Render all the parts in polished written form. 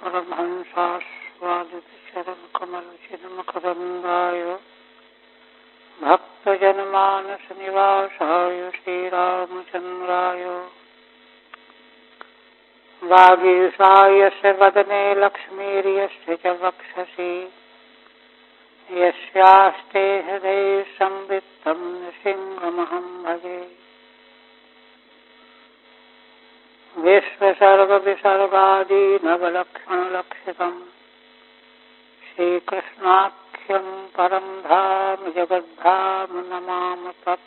परमहंसास्वादितचरणकमलचिन्मकरन्दाय भक्तजनमानसनिवासाय श्रीरामचन्द्राय वागीशायस्य वदने लक्ष्मीर्यस्य च वक्षसि यस्यास्ते हृदये संवित्तं नृसिंहमहं भजे। विश्वसर्गविसर्गादि नवलक्षणलक्षितम् श्रीकृष्णाख्यं परं धाम जगद्धाम नमामि तत्।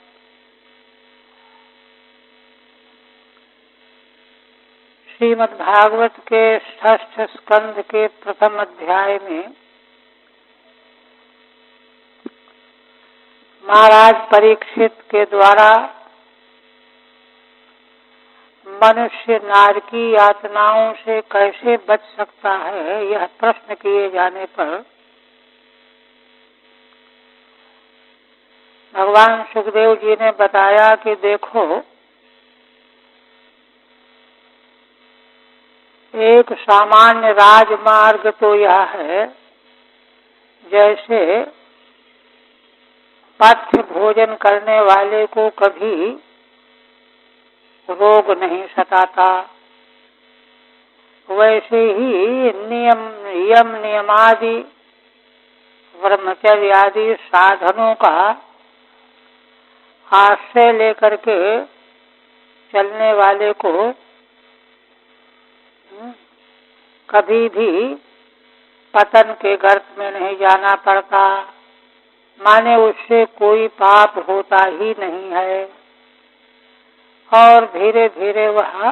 श्रीमद्भागवत के षष्ठ स्कंध के प्रथम अध्याय में महाराज परीक्षित के द्वारा मनुष्य नारकी यातनाओं से कैसे बच सकता है, यह प्रश्न किए जाने पर भगवान सुखदेव जी ने बताया कि देखो, एक सामान्य राजमार्ग तो यह है, जैसे पथ्य भोजन करने वाले को कभी रोग नहीं सताता, वैसे ही यम नियमादि ब्रह्मचर्य आदि साधनों का आश्रय लेकर के चलने वाले को कभी भी पतन के गर्त में नहीं जाना पड़ता, माने उससे कोई पाप होता ही नहीं है और धीरे धीरे वह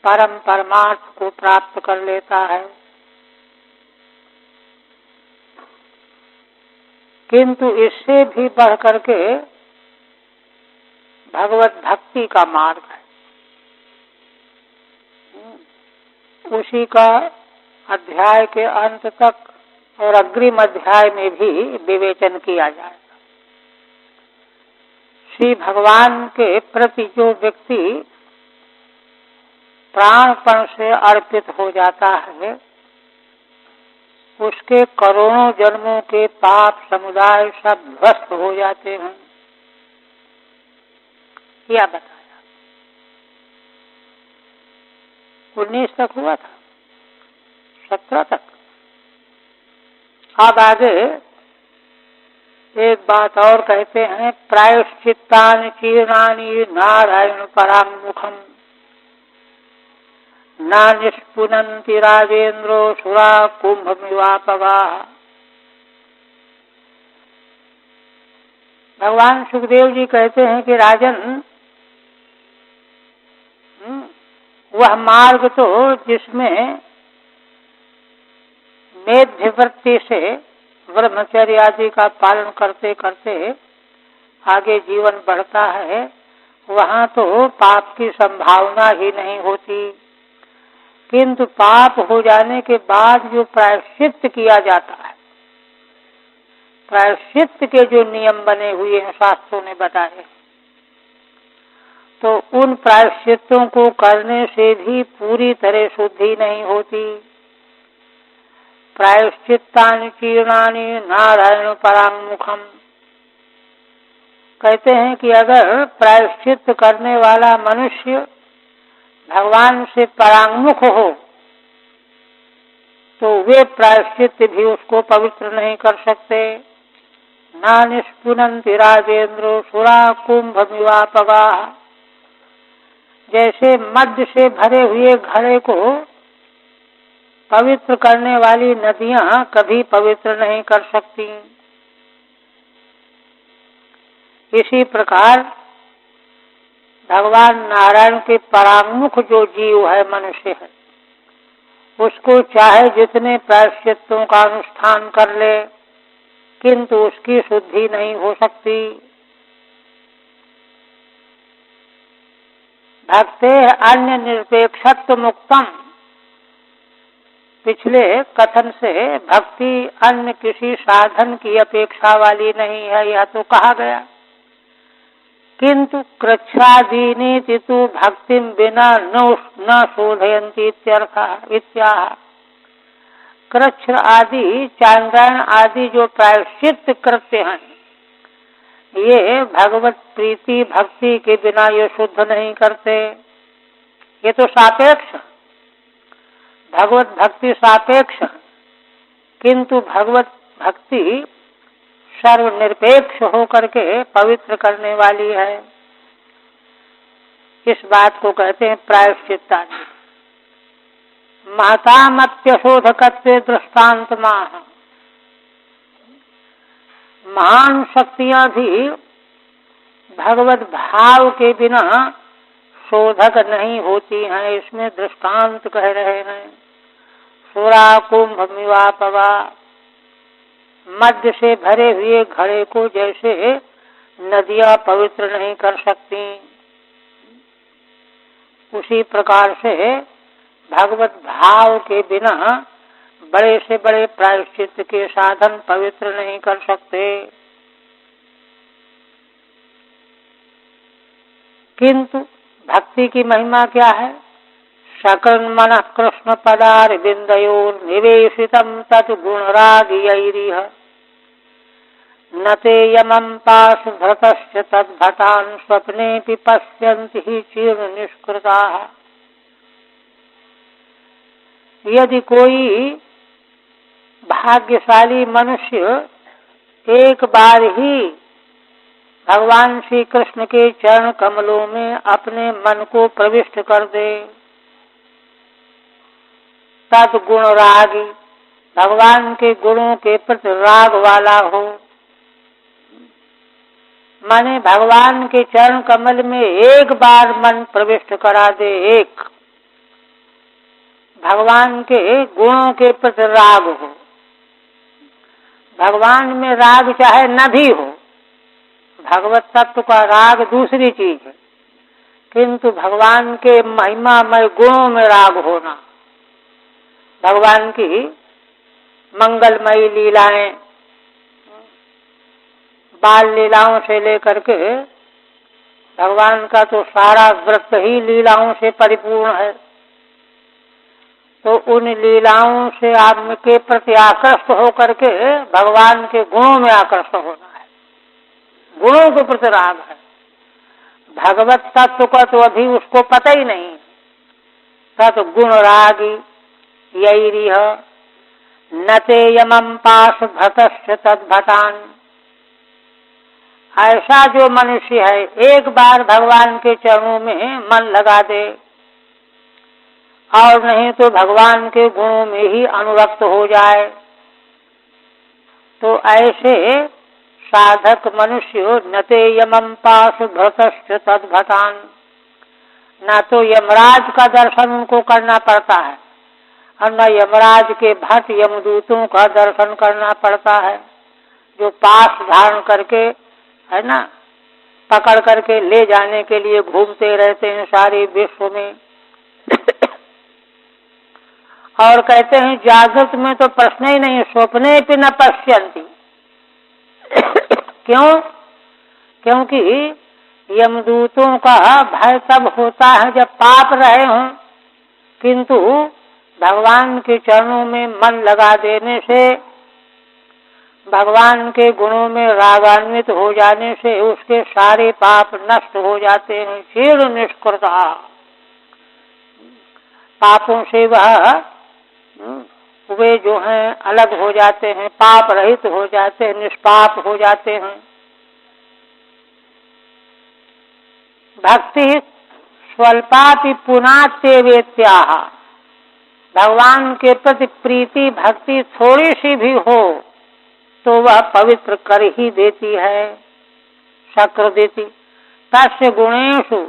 परम परमार्थ को प्राप्त कर लेता है। किंतु इससे भी बढ़ करके भगवत भक्ति का मार्ग है, उसी का अध्याय के अंत तक और अग्रिम अध्याय में भी विवेचन किया जाएगा। श्री भगवान के प्रति जो व्यक्ति प्राणपण से अर्पित हो जाता है, उसके करोड़ों जन्मों के पाप समुदाय सब ध्वस्त हो जाते हैं, क्या बताया। 19 तक हुआ था, 17 तक। अब आगे एक बात और कहते हैं, प्रायश्चित्तानि चीर्णानि नारायण पराङ्मुखम् न निष्पुनन्ति राजेन्द्रो सुरा कुंभमिवापगाः। भगवान सुखदेव जी कहते हैं कि राजन, वह मार्ग तो जिसमें मेध्यवृत्ति से ब्रह्मचर्य आदि का पालन करते करते आगे जीवन बढ़ता है, वहाँ तो पाप की संभावना ही नहीं होती। किंतु पाप हो जाने के बाद जो प्रायश्चित्त किया जाता है, प्रायश्चित्त के जो नियम बने हुए हैं शास्त्रों ने बताए, तो उन प्रायश्चित्तों को करने से भी पूरी तरह शुद्धि नहीं होती। प्रायश्चित्तानि चीर्णानि नारायण पराङ्मुखम्। कहते हैं कि अगर प्रायश्चित्त करने वाला मनुष्य भगवान से पराङ्मुख हो, तो वे प्रायश्चित्त भी उसको पवित्र नहीं कर सकते। न निष्पुनन्ति राजेन्द्रो सुरा कुंभमिवापगाः। जैसे मद्य से भरे हुए घड़े को पवित्र करने वाली नदियां कभी पवित्र नहीं कर सकती, इसी प्रकार भगवान नारायण के पराङ्मुख जो जीव है, मनुष्य है, उसको चाहे जितने प्रायश्चित्तों का अनुष्ठान कर ले, किंतु उसकी शुद्धि नहीं हो सकती। भक्ते अन्य निरपेक्षत्व मुक्तम। पिछले कथन से भक्ति अन्य किसी साधन की अपेक्षा वाली नहीं है, यह तो कहा गया। किंतु कृच्छ्रादीनीति तु भक्तिं विना न शोधयन्ति इत्याह। कृच्छ आदि, चांद्रायण आदि जो प्रायश्चित कृत्य हैं, ये भगवत प्रीति भक्ति के बिना ये शुद्ध नहीं करते। ये तो सापेक्ष, भगवत भक्ति सापेक्ष, किंतु भगवत भक्ति सर्वनिरपेक्ष होकर के पवित्र करने वाली है। इस बात को कहते हैं प्रायश्चित्तादि। महतामत्यशोधकत्वे दृष्टांत माह। महान शक्तियां भी भगवत भाव के बिना शोधक नहीं होती हैं, इसमें दृष्टांत कह रहे हैं। सुरा कुंभ मिवापवा, मध्य से भरे हुए घड़े को जैसे नदियां पवित्र नहीं कर सकती, उसी प्रकार से भगवत भाव के बिना बड़े से बड़े प्रायश्चित के साधन पवित्र नहीं कर सकते। किंतु भक्ति की महिमा क्या है? सकल मन कृष्ण पदार बिंदयोर निवेशितम तद्गुणरागियैरिह न ते यमं पाशभृतश्च तद्भटान् स्वप्नेऽपि पश्यन्ति हि चीर्ण निष्कृताः। यदि कोई भाग्यशाली मनुष्य एक बार ही भगवान श्री कृष्ण के चरण कमलों में अपने मन को प्रविष्ट कर दे, तद्गुण रागी, भगवान के गुणों के प्रति राग वाला हो, माने भगवान के चरण कमल में एक बार मन प्रविष्ट करा दे, एक भगवान के गुणों के प्रति राग हो। भगवान में राग चाहे न भी हो, भगवत तत्व का राग दूसरी चीज है, किंतु भगवान के महिमामय गुणों में राग होना, भगवान की मंगलमयी लीलाएं, बाल लीलाओं से लेकर के भगवान का तो सारा व्रत ही लीलाओं से परिपूर्ण है, तो उन लीलाओं से आपके प्रति आकृष्ट होकर के भगवान के गुणों में आकृष्ट होना है, गुणों के प्रति राग है। भगवत तत्व का तो अभी उसको पता ही नहीं। तत् गुण रागी यैरिह न ते यमं पाश भटश्च तद्भटान्। ऐसा जो मनुष्य है एक बार भगवान के चरणों में मन लगा दे और नहीं तो भगवान के गुणों में ही अनुरक्त हो जाए, तो ऐसे साधक मनुष्य न ते यमं पाश भटश्च तद्भटान्, न तो यमराज का दर्शन उनको करना पड़ता है और न यमराज के भट यमदूतों का दर्शन करना पड़ता है, जो पास धारण करके है ना पकड़ करके ले जाने के लिए घूमते रहते हैं सारे विश्व में। और कहते हैं जागृत में तो प्रश्न ही नहीं, स्वप्ने पे न पश्यन्ति। क्यों? क्योंकि यमदूतों का भय तब होता है जब पाप रहे हों, किंतु भगवान के चरणों में मन लगा देने से, भगवान के गुणों में रागान्वित हो जाने से उसके सारे पाप नष्ट हो जाते हैं। चीर्ण निष्कृता, पापों से वह वे जो हैं अलग हो जाते हैं, पाप रहित हो जाते हैं, निष्पाप हो जाते हैं। भक्ति स्वल्पापि पुनात्य वेत्याह, भगवान के प्रति प्रीति भक्ति थोड़ी सी भी हो तो वह पवित्र कर ही देती है, शक्र देती। तस्य गुणेषु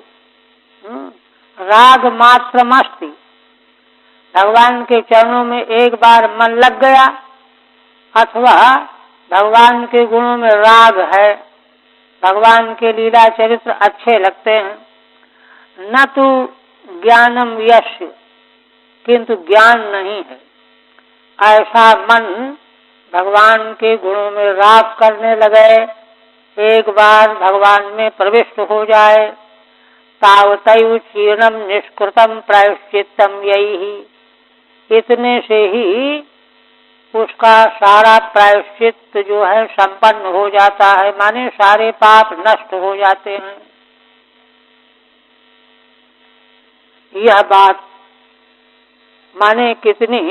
राग मात्रमस्ति, भगवान के चरणों में एक बार मन लग गया अथवा भगवान के गुणों में राग है, भगवान के लीला चरित्र अच्छे लगते हैं, न तो ज्ञानम यश, किंतु ज्ञान नहीं है, ऐसा मन भगवान के गुणों में राग करने लगे, एक बार भगवान में प्रविष्ट हो जाए, तावतैव चीर्णम निष्कृतम प्रायश्चित्तम यही, इतने से ही उसका सारा प्रायश्चित जो है संपन्न हो जाता है, माने सारे पाप नष्ट हो जाते हैं। यह बात माने कितनी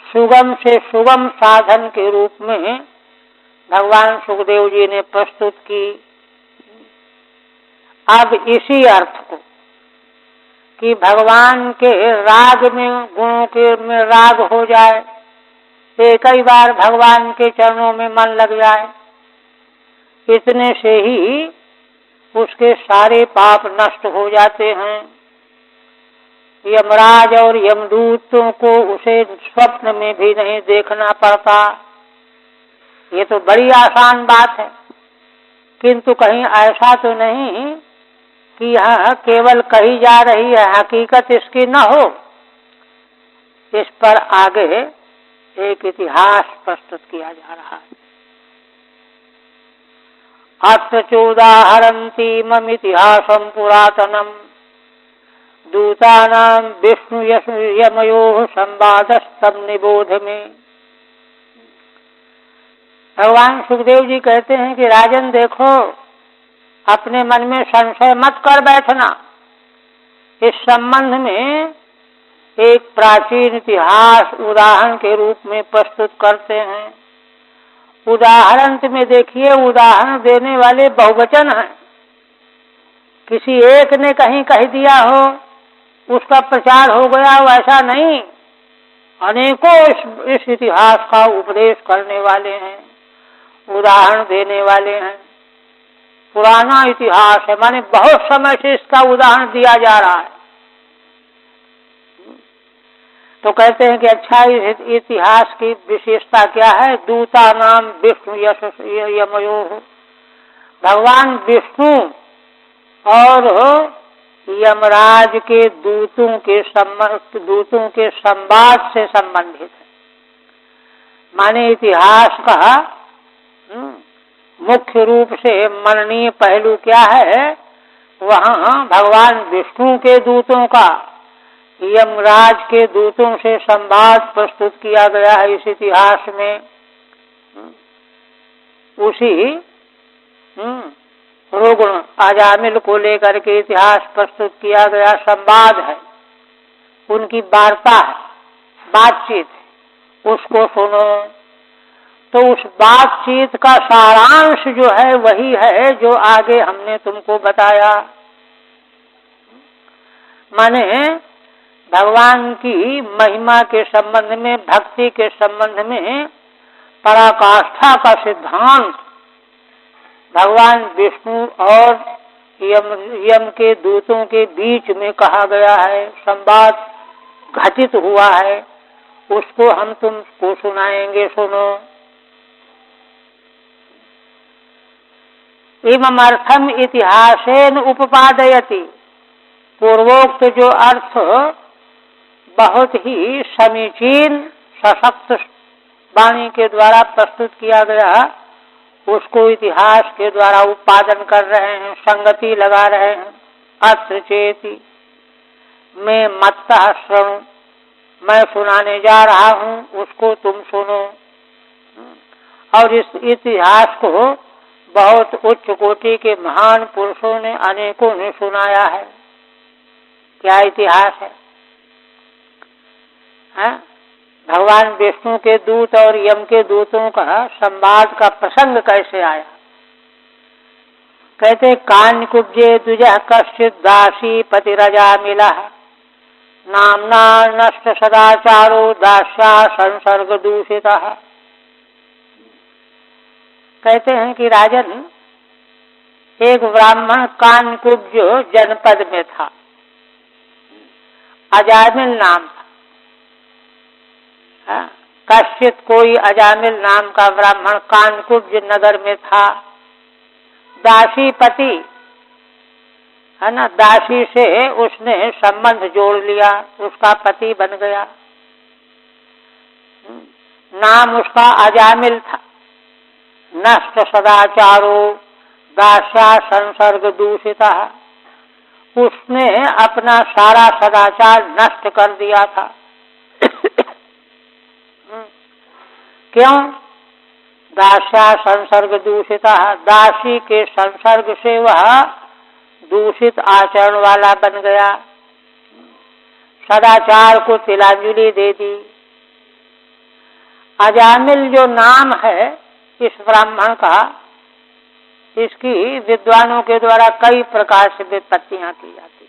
सुगम से सुगम साधन के रूप में भगवान सुखदेव जी ने प्रस्तुत की। अब इसी अर्थ को कि भगवान के राग में, गुणों के में राग हो जाए, कई बार भगवान के चरणों में मन लग जाए, इतने से ही उसके सारे पाप नष्ट हो जाते हैं। यमराज और यमदूतों को उसे स्वप्न में भी नहीं देखना पड़ता। ये तो बड़ी आसान बात है, किंतु कहीं ऐसा तो नहीं कि यह केवल कही जा रही है, हकीकत इसकी न हो। इस पर आगे एक इतिहास प्रस्तुत किया जा रहा है। अत्र चोदाहरन्ति मम इतिहासं पुरातनम दूतानां विष्णु यमयोः संवादस्तम निबोध में। भगवान सुखदेव जी कहते हैं कि राजन देखो, अपने मन में संशय मत कर बैठना। इस संबंध में एक प्राचीन इतिहास उदाहरण के रूप में प्रस्तुत करते हैं। उदाहरण में देखिए, उदाहरण देने वाले बहुवचन हैं। किसी एक ने कहीं कह दिया हो, उसका प्रचार हो गया, वैसा नहीं। अनेकों इस इतिहास का उपदेश करने वाले हैं, उदाहरण देने वाले हैं। पुराना इतिहास है, माने बहुत समय से इसका उदाहरण दिया जा रहा है। तो कहते हैं कि अच्छा, इस इतिहास की विशेषता क्या है? दूता नाम विष्णु यमयो, भगवान विष्णु और यमराज के दूतों के संवाद से संबंधित है। माने इतिहास का मुख्य रूप से मननीय पहलू क्या है? वहाँ भगवान विष्णु के दूतों का यमराज के दूतों से संवाद प्रस्तुत किया गया है इस इतिहास में। उसी रुग्ण अजामिल को लेकर के इतिहास प्रस्तुत किया गया संवाद है, उनकी वार्ता है, बातचीत, उसको सुनो। तो उस बातचीत का सारांश जो है वही है जो आगे हमने तुमको बताया। माने भगवान की महिमा के संबंध में, भक्ति के संबंध में पराकाष्ठा का सिद्धांत भगवान विष्णु और यम के दूतों के बीच में कहा गया है, संवाद घटित हुआ है, उसको हम तुमको सुनाएंगे, सुनो। इममर्थम इतिहासेन उपपादयति, पूर्वोक्त जो अर्थ बहुत ही समीचीन सशक्त वाणी के द्वारा प्रस्तुत किया गया, उसको इतिहास के द्वारा उत्पादन कर रहे हैं, संगति लगा रहे हैं। अत्र चेति, मैं मत्तः श्रृणु, मैं सुनाने जा रहा हूँ, उसको तुम सुनो। और इस इतिहास को बहुत उच्च कोटि के महान पुरुषों ने, अनेकों ने सुनाया है। क्या इतिहास है? भगवान विष्णु के दूत और यम के दूतों का संवाद का प्रसंग कैसे आया? कहते कान्कुब्जे द्विजः कश्चित् दासी पतिरजा मिला नामना नष्ट सदाचारो दास्या संसर्ग दूषितः। कहते हैं कि राजन, एक ब्राह्मण कान्कुब्ज जनपद में था, अजामिल नाम था। कश्चित कोई अजामिल नाम का ब्राह्मण कान्कुब्ज नगर में था। दासी पति है ना, दासी से उसने संबंध जोड़ लिया, उसका पति बन गया। नाम उसका अजामिल था। नष्ट सदाचारो दास्या संसर्ग दूषिता। उसने अपना सारा सदाचार नष्ट कर दिया था। क्यों? दास्या संसर्ग दूषिता, दासी के संसर्ग से वह दूषित आचरण वाला बन गया, सदाचार को तिलांजलि दे दी। अजामिल जो नाम है इस ब्राह्मण का, इसकी विद्वानों के द्वारा कई प्रकार से व्युत्पत्तियां की जाती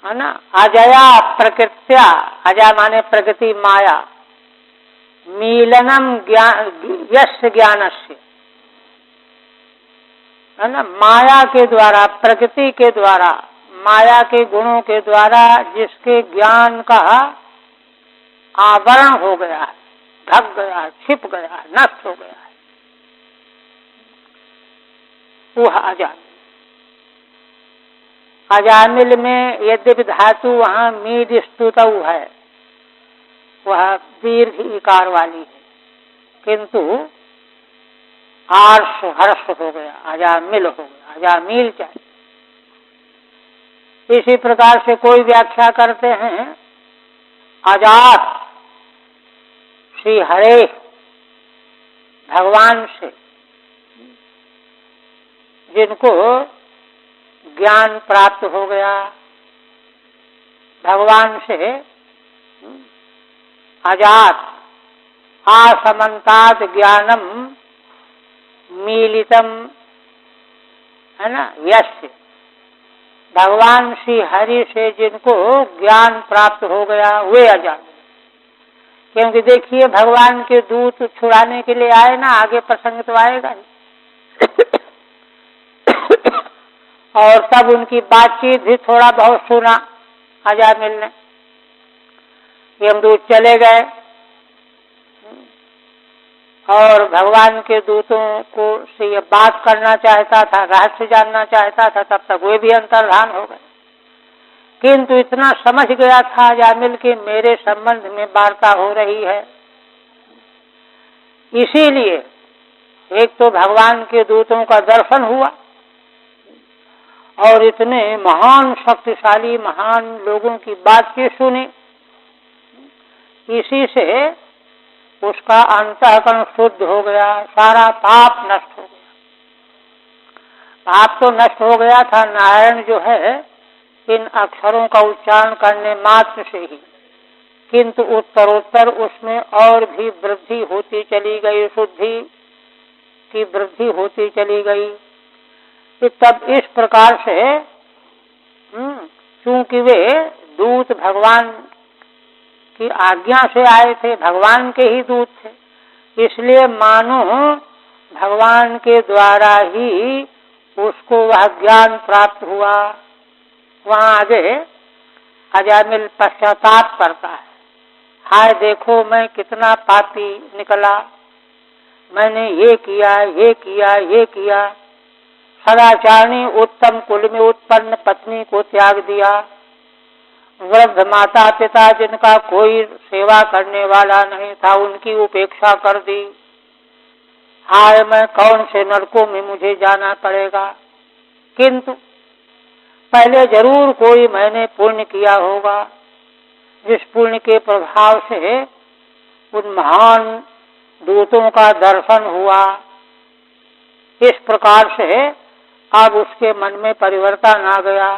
है ना। अजया प्रकृत्या, अजा माने प्रकृति माया, मीलनम ज्ञान यस्य ज्ञानस्य, है ना। माया के द्वारा, प्रकृति के द्वारा, माया के गुणों के द्वारा जिसके ज्ञान का आवरण हो गया है, ढक गया है, छिप गया है, नष्ट हो गया है, वह अजामिल। अजामिल में यद्यपि धातु वहां मीड स्तुतौ है, वह दीर्घ इकार वाली है, किंतु आर्ष हर्ष हो गया, अजामिल हो गया, अजामिल चाहिए। इसी प्रकार से कोई व्याख्या करते हैं अजात श्री हरे, भगवान से जिनको ज्ञान प्राप्त हो गया, भगवान से अजात आसमंतात ज्ञानम मीलितम, है ना, यस्य, भगवान श्री हरि से जिनको ज्ञान प्राप्त हो गया वे अजामिल। क्योंकि देखिए भगवान के दूत छुड़ाने के लिए आए ना, आगे प्रसंग तो आएगा ही। और तब उनकी बातचीत भी थोड़ा बहुत सुना अजामिल ने। यमदूत चले गए और भगवान के दूतों को से ये बात करना चाहता था, रहस्य जानना चाहता था, तब तक वे भी अंतर्धान हो गए। किंतु इतना समझ गया था अजामिल के मेरे संबंध में वार्ता हो रही है, इसीलिए एक तो भगवान के दूतों का दर्शन हुआ और इतने महान शक्तिशाली महान लोगों की बातचीत सुनी, इसी से उसका अंतःकरण शुद्ध हो गया, सारा पाप नष्ट हो गया। पाप तो नष्ट हो गया था, नारायण जो है इन अक्षरों का उच्चारण करने मात्र से ही, किंतु उत्तरोत्तर उसमें और भी वृद्धि होती चली गई, शुद्धि की वृद्धि होती चली गई। तब इस प्रकार से चूंकि वे दूत भगवान की आज्ञा से आए थे, भगवान के ही दूत थे, इसलिए मानो भगवान के द्वारा ही उसको वह ज्ञान प्राप्त हुआ। वहां आगे अजामिल पश्चाताप करता है, हाय देखो मैं कितना पापी निकला, मैंने ये किया ये किया ये किया, सदाचारणी उत्तम कुल में उत्पन्न पत्नी को त्याग दिया, वृद्ध माता पिता जिनका कोई सेवा करने वाला नहीं था उनकी उपेक्षा कर दी, हाय मैं कौन से नरकों में मुझे जाना पड़ेगा। किंतु पहले जरूर कोई मैंने पुण्य किया होगा, जिस पुण्य के प्रभाव से उन महान दूतों का दर्शन हुआ। इस प्रकार से अब उसके मन में परिवर्तन आ गया।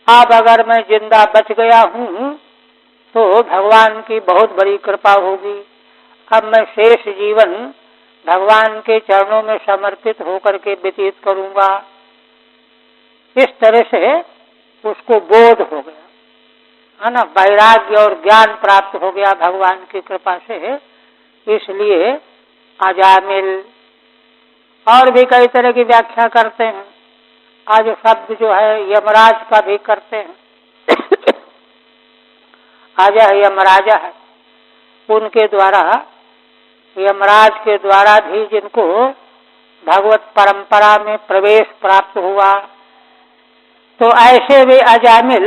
अब अगर मैं जिंदा बच गया हूँ तो भगवान की बहुत बड़ी कृपा होगी, अब मैं शेष जीवन भगवान के चरणों में समर्पित होकर के व्यतीत करूंगा। इस तरह से उसको बोध हो गया, है ना, वैराग्य और ज्ञान प्राप्त हो गया भगवान की कृपा से। इसलिए अजामिल, और भी कई तरह की व्याख्या करते हैं। आज शब्द जो है यमराज का भी करते हैं। अजह यमराजा है, उनके द्वारा, यमराज के द्वारा भी जिनको भगवत परंपरा में प्रवेश प्राप्त हुआ, तो ऐसे वे अजामिल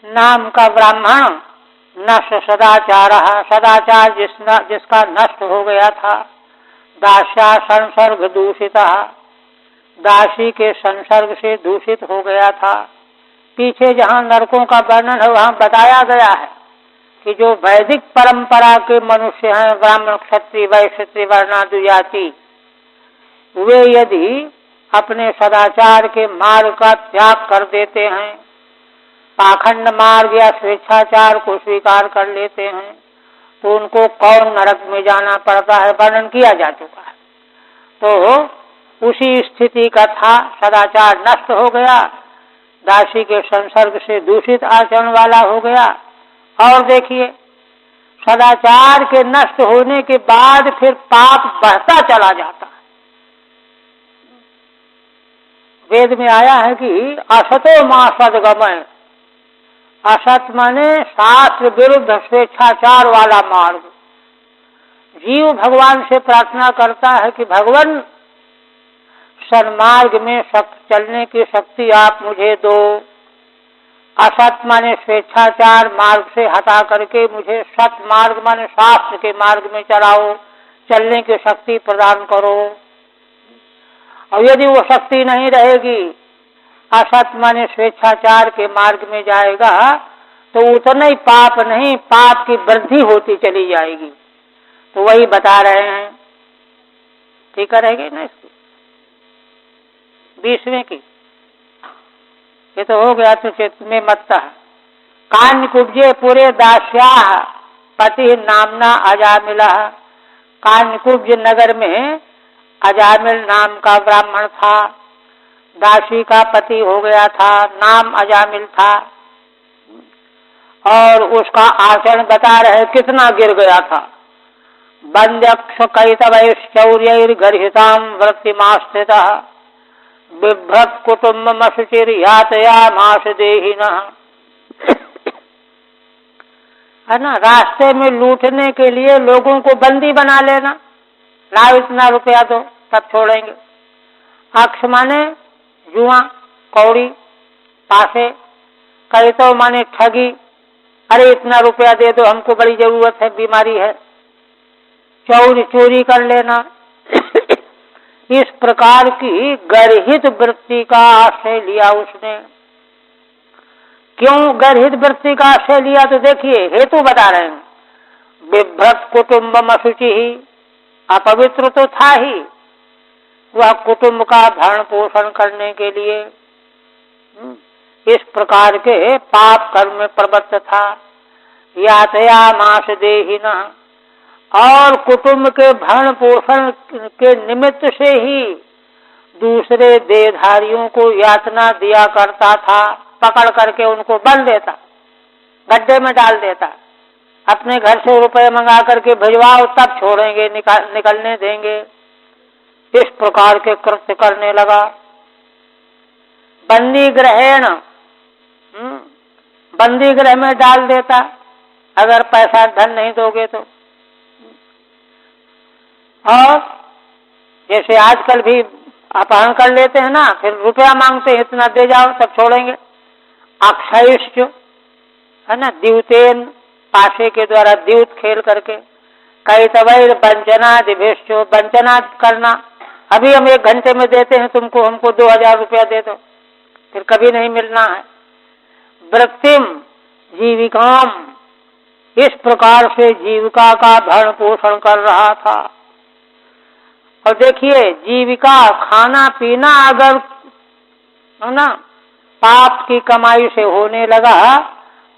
नाम का ब्राह्मण नष्ट सदाचार, सदाचार जिसका नष्ट हो गया था, दास्या संसर्ग दूषिता, दासी के संसर्ग से दूषित हो गया था। पीछे जहाँ नरकों का वर्णन है वहाँ बताया गया है कि जो वैदिक परंपरा के मनुष्य हैं, ब्राह्मण क्षत्रिय वैश्य त्रिवर्णा द्विजाति, वे यदि अपने सदाचार के मार्ग का त्याग कर देते हैं, पाखंड मार्ग या स्वेच्छाचार को स्वीकार कर लेते हैं, तो उनको कौन नरक में जाना पड़ता है, वर्णन किया जा चुका है। तो उसी स्थिति का था, सदाचार नष्ट हो गया, दासी के संसर्ग से दूषित आचरण वाला हो गया। और देखिए, सदाचार के नष्ट होने के बाद फिर पाप बढ़ता चला जाता है। वेद में आया है कि असतो मां सद्गमय, असत माने शास्त्र विरुद्ध स्वेच्छाचार वाला मार्ग। जीव भगवान से प्रार्थना करता है कि भगवान सन्मार्ग में चलने की शक्ति आप मुझे दो, असत माने स्वेच्छाचार मार्ग से हटा करके मुझे सत मार्ग माने शास्त्र के मार्ग में चलाओ, चलने की शक्ति प्रदान करो। और यदि वो शक्ति नहीं रहेगी, असत माने स्वेच्छाचार के मार्ग में जाएगा, तो उतना ही पाप नहीं, पाप की वृद्धि होती चली जाएगी। तो वही बता रहे हैं, ठीक रहेगी ना इसकी 20वें की। ये तो हो गया, तो चित्त में मत्ता। कान्य कुब्जे पूरे दास्या पति नामना अजामिला। कान्यकुब्ज नगर में अजामिल नाम का ब्राह्मण था, दासी का पति हो गया था, नाम अजामिल था। और उसका आचरण बता रहे कितना गिर गया था। बंध्यक्ष कैतवैश्चौर्यैर् गर्हितां वृत्तिमास्थितः बिभ्रत कुटुम्बमशुचिर यातयामास देहिनः। है ना, रास्ते में लूटने के लिए लोगों को बंदी बना लेना, लाओ इतना रुपया दो तब छोड़ेंगे। अक्ष माने जुआ कौड़ी पासे, कैतव माने ठगी, अरे इतना रुपया दे दो हमको बड़ी जरूरत है, बीमारी है। चोरी कर लेना। इस प्रकार की गर्हित वृत्ति का आश्रय लिया उसने। क्यों गर्हित वृत्ति का आश्रय लिया, तो देखिए हेतु बता रहे हैं। बिभ्रत कुटुम्बम अशुचि ही, अपवित्र तो था ही, वह कुटुंब का भरण पोषण करने के लिए इस प्रकार के पाप कर्म में प्रवृत्त था। यातयामास देहिनः, और कुटुंब के भरण पोषण के निमित्त से ही दूसरे देहधारियों को यातना दिया करता था। पकड़ करके उनको बंद देता, गड्ढे में डाल देता, अपने घर से रुपए मंगा करके भिजवाओ तब छोड़ेंगे, निकलने देंगे। इस प्रकार के कृत्य करने लगा। बंदी ग्रहेण, बंदी गृह में डाल देता, अगर पैसा धन नहीं दोगे तो। और जैसे आजकल भी अपहरण कर लेते हैं ना, फिर रुपया मांगते हैं, इतना दे जाओ तब छोड़ेंगे। अक्षयिष्ट, है ना, द्यूतेन, पाशे के द्वारा द्यूत खेल करके। कैतवैर वंचना दिभेश्चो, वंचना करना, अभी हम 1 घंटे में देते हैं तुमको, हमको 2000 रुपया दे दो, फिर कभी नहीं मिलना है। वृत्तिम जीविकाम, इस प्रकार से जीविका का भरण पोषण कर रहा था। और देखिए, जीविका खाना पीना अगर है ना पाप की कमाई से होने लगा,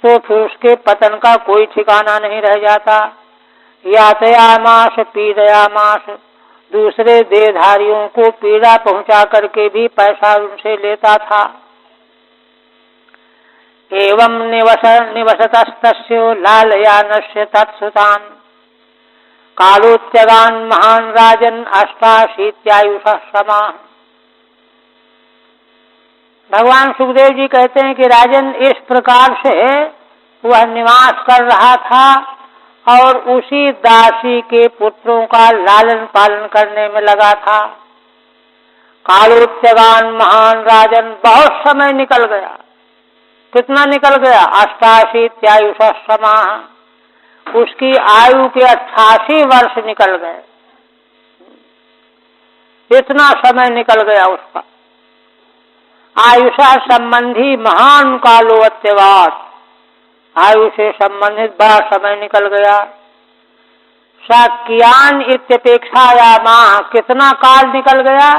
तो फिर उसके पतन का कोई ठिकाना नहीं रह जाता। यातयामास पीडयामास, दूसरे देहधारियों को पीड़ा पहुंचा करके भी पैसा उनसे लेता था। एवं निवसतस्तस्यो लालयानस्य तत्सुतान् कालोत्यगान महान राजन अष्टाशीत्यायुषः समाः। भगवान सुखदेव जी कहते हैं कि राजन, इस प्रकार से वह निवास कर रहा था और उसी दासी के पुत्रों का लालन पालन करने में लगा था। कालोत्यगान महान राजन, बहुत समय निकल गया। कितना निकल गया? अष्टाशीत्यायुषः समाः, उसकी आयु के 88 वर्ष निकल गए। इतना समय निकल गया उसका। आयुषा संबंधी महान कालो अत्यवात, आयु से संबंधित बड़ा समय निकल गया। कियान इत्यपेक्षायामा, कितना काल निकल गया?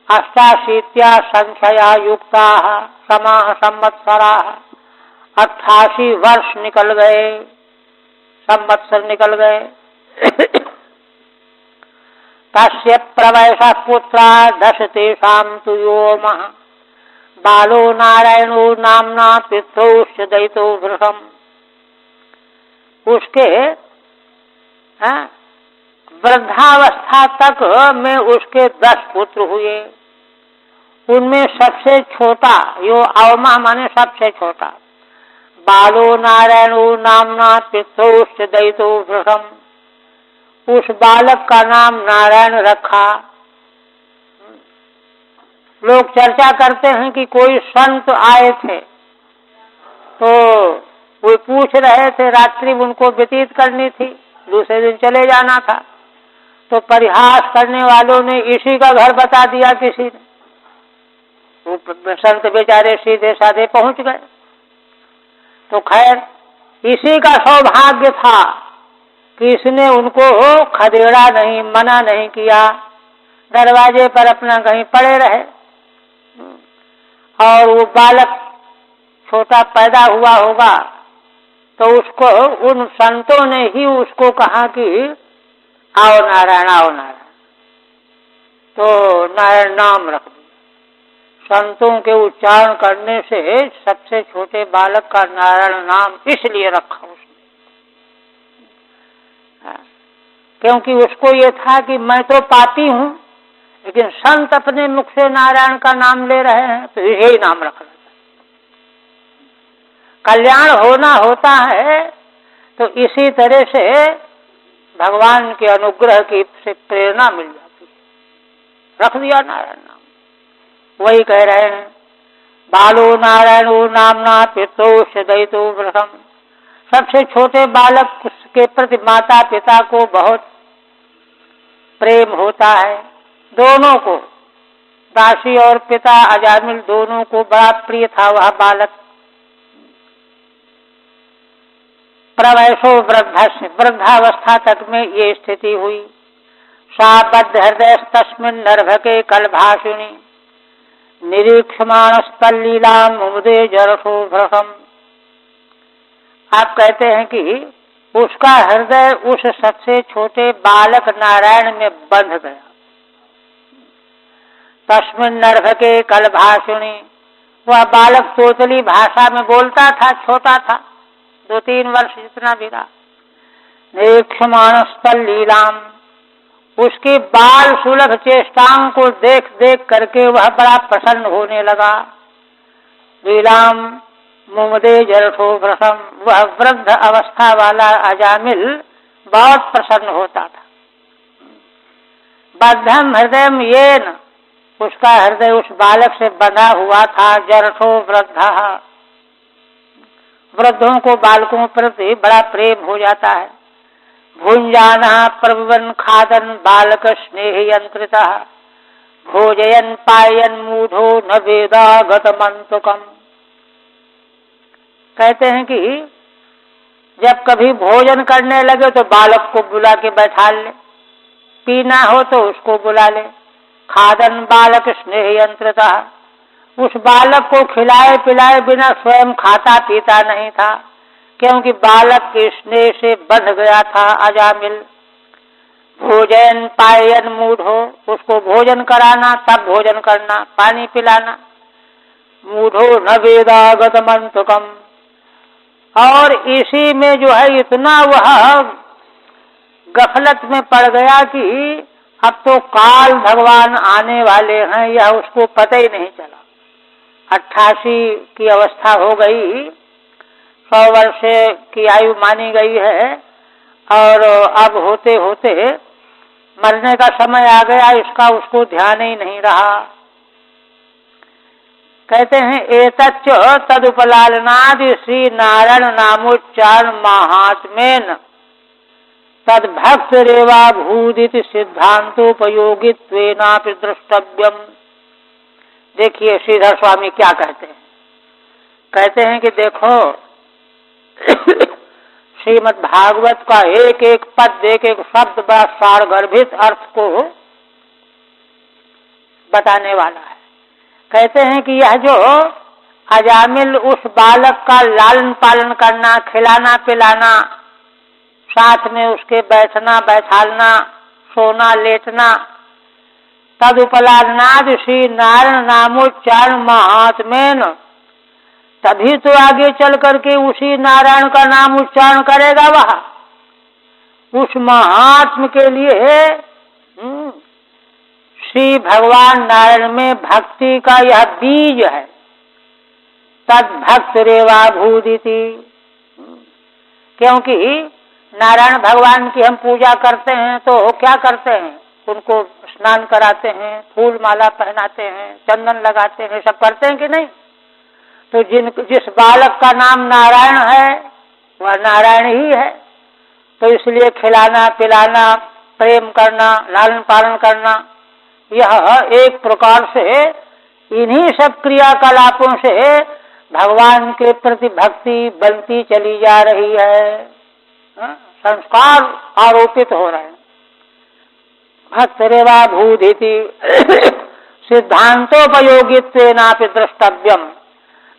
88 संख्या युक्ता समाह संवत्सरा, 88 वर्ष निकल गए, संवत्सर निकल गए। तस्य प्रवयसः पुत्रा दश तेषां तु योमः, बालो नारायणो नाम्ना पितृश्च दयितो वृषम्। उसके वृद्धावस्था तक में उसके 10 पुत्र हुए। उनमें सबसे छोटा, यो अवमा माने सबसे छोटा, बालो नारायणो नामना पितृश्च दयितो वृषम्, उस बालक का नाम नारायण रखा। लोग चर्चा करते हैं कि कोई संत आए थे तो वो पूछ रहे थे, रात्रि उनको व्यतीत करनी थी, दूसरे दिन चले जाना था, तो परिहास करने वालों ने इसी का घर बता दिया किसी ने। वो संत बेचारे सीधे साधे पहुंच गए। तो खैर इसी का सौभाग्य था कि इसने उनको खदेड़ा नहीं, मना नहीं किया, दरवाजे पर अपना कहीं पड़े रहे। और वो बालक छोटा पैदा हुआ होगा तो उसको उन संतों ने ही उसको कहा कि आओ नारायण, आओ नारायण, तो नारायण नाम रख दिया। संतों के उच्चारण करने से सबसे छोटे बालक का नारायण नाम इसलिए रखा उसने, क्योंकि उसको ये था कि मैं तो पापी हूं, लेकिन संत अपने मुख से नारायण का नाम ले रहे हैं तो यही नाम रखना चाहिए। कल्याण होना होता है तो इसी तरह से भगवान के अनुग्रह की से प्रेरणा मिल जाती है। रख दिया नारायण नाम। वही कह रहे हैं, बालो नारायणो नामना पितृश्च दयितो वृषम्। सबसे छोटे बालक के प्रति माता पिता को बहुत प्रेम होता है। दोनों को, दासी और पिता अजामिल दोनों को बड़ा प्रिय था वह बालक। प्रवयसो वृद्धस्य, वृद्धावस्था तक में ये स्थिति हुई। सा बद्ध हृदय तस्मिन् नर्भके कलभाषिणी, निरीक्षमाणस्तल्लीला मुमुदे जरसो भ्रसम। आप कहते हैं कि उसका हृदय उस सबसे छोटे बालक नारायण में बंध गया। तस्मिन् नर्भके कलभाषिणी, वह बालक तोतली भाषा में बोलता था, छोटा था, 2-3 वर्ष जितना भी रहा। निरीक्षमाणस्तल्लीलाम, उसकी बाल सुलभ चेष्टाओं को देख देख करके वह बड़ा प्रसन्न होने लगा। लीलाम मुमुदे जरठो भ्रसम, वह वृद्ध अवस्था वाला अजामिल बहुत प्रसन्न होता था। बद्धम हृदय येन, उसका हृदय उस बालक से बंधा हुआ था। जरठो वृद्ध, वृद्धों को बालकों प्रति बड़ा प्रेम हो जाता है। भुंजाना प्रभुवन खादन बालक स्नेह यंत्रिता, भोजयन पायन मूढ़ो न वेदा गतमंतुकम। कहते हैं कि जब कभी भोजन करने लगे तो बालक को बुला के बैठा ले, पीना हो तो उसको बुला ले। खादन बालक स्नेह यंत्रता, उस बालक को खिलाए पिलाए बिना स्वयं खाता पीता नहीं था, क्योंकि बालक के स्नेह से बंध गया था अजामिल। भोजन पायन मूढ़ो, उसको भोजन कराना तब भोजन करना, पानी पिलाना। मूढ़ो न वेदागत मंतुकम, और इसी में जो है इतना वह गफलत में पड़ गया कि अब तो काल भगवान आने वाले हैं, यह उसको पता ही नहीं चला। 88 की अवस्था हो गई, 100 वर्ष की आयु मानी गई है, और अब होते होते मरने का समय आ गया, इसका उसको ध्यान ही नहीं रहा। कहते हैं एतच्च तदुपलालनादि श्री नारायण नामोच्चारण महात्मेन तद भक्त रेवा भूदित सिद्धांतोपयोगित्वेनापि द्रष्टव्यम। देखिए श्रीधर स्वामी क्या कहते हैं। कहते हैं कि देखो श्रीमद् भागवत का एक एक पद, एक एक शब्द बड़ा सारगर्भित अर्थ को बताने वाला है। कहते हैं कि यह जो अजामिल उस बालक का लालन पालन करना, खिलाना पिलाना, साथ में उसके बैठना बैठालना, सोना लेटना, तदुपलादनाद श्री नारायण नामोच्चारण महात्मेन, तभी तो आगे चल करके उसी नारायण का नाम उच्चारण करेगा वह। उस महात्म के लिए श्री भगवान नारायण में भक्ति का यह बीज है। तद भक्त रेवा भूदिति, क्योंकि नारायण भगवान की हम पूजा करते हैं तो क्या करते हैं, उनको स्नान कराते हैं, फूल माला पहनाते हैं, चंदन लगाते हैं, सब करते हैं कि नहीं। तो जिस बालक का नाम नारायण है वह नारायण ही है। तो इसलिए खिलाना पिलाना, प्रेम करना, लालन पालन करना, यह एक प्रकार से इन्हीं सब क्रियाकलापों से भगवान के प्रति भक्ति बनती चली जा रही है। संस्कार आरोपित हो रहे हैं। भक्त रेवा भूदिति सिद्धांतोपयोगित्वेनापि द्रष्टव्यम।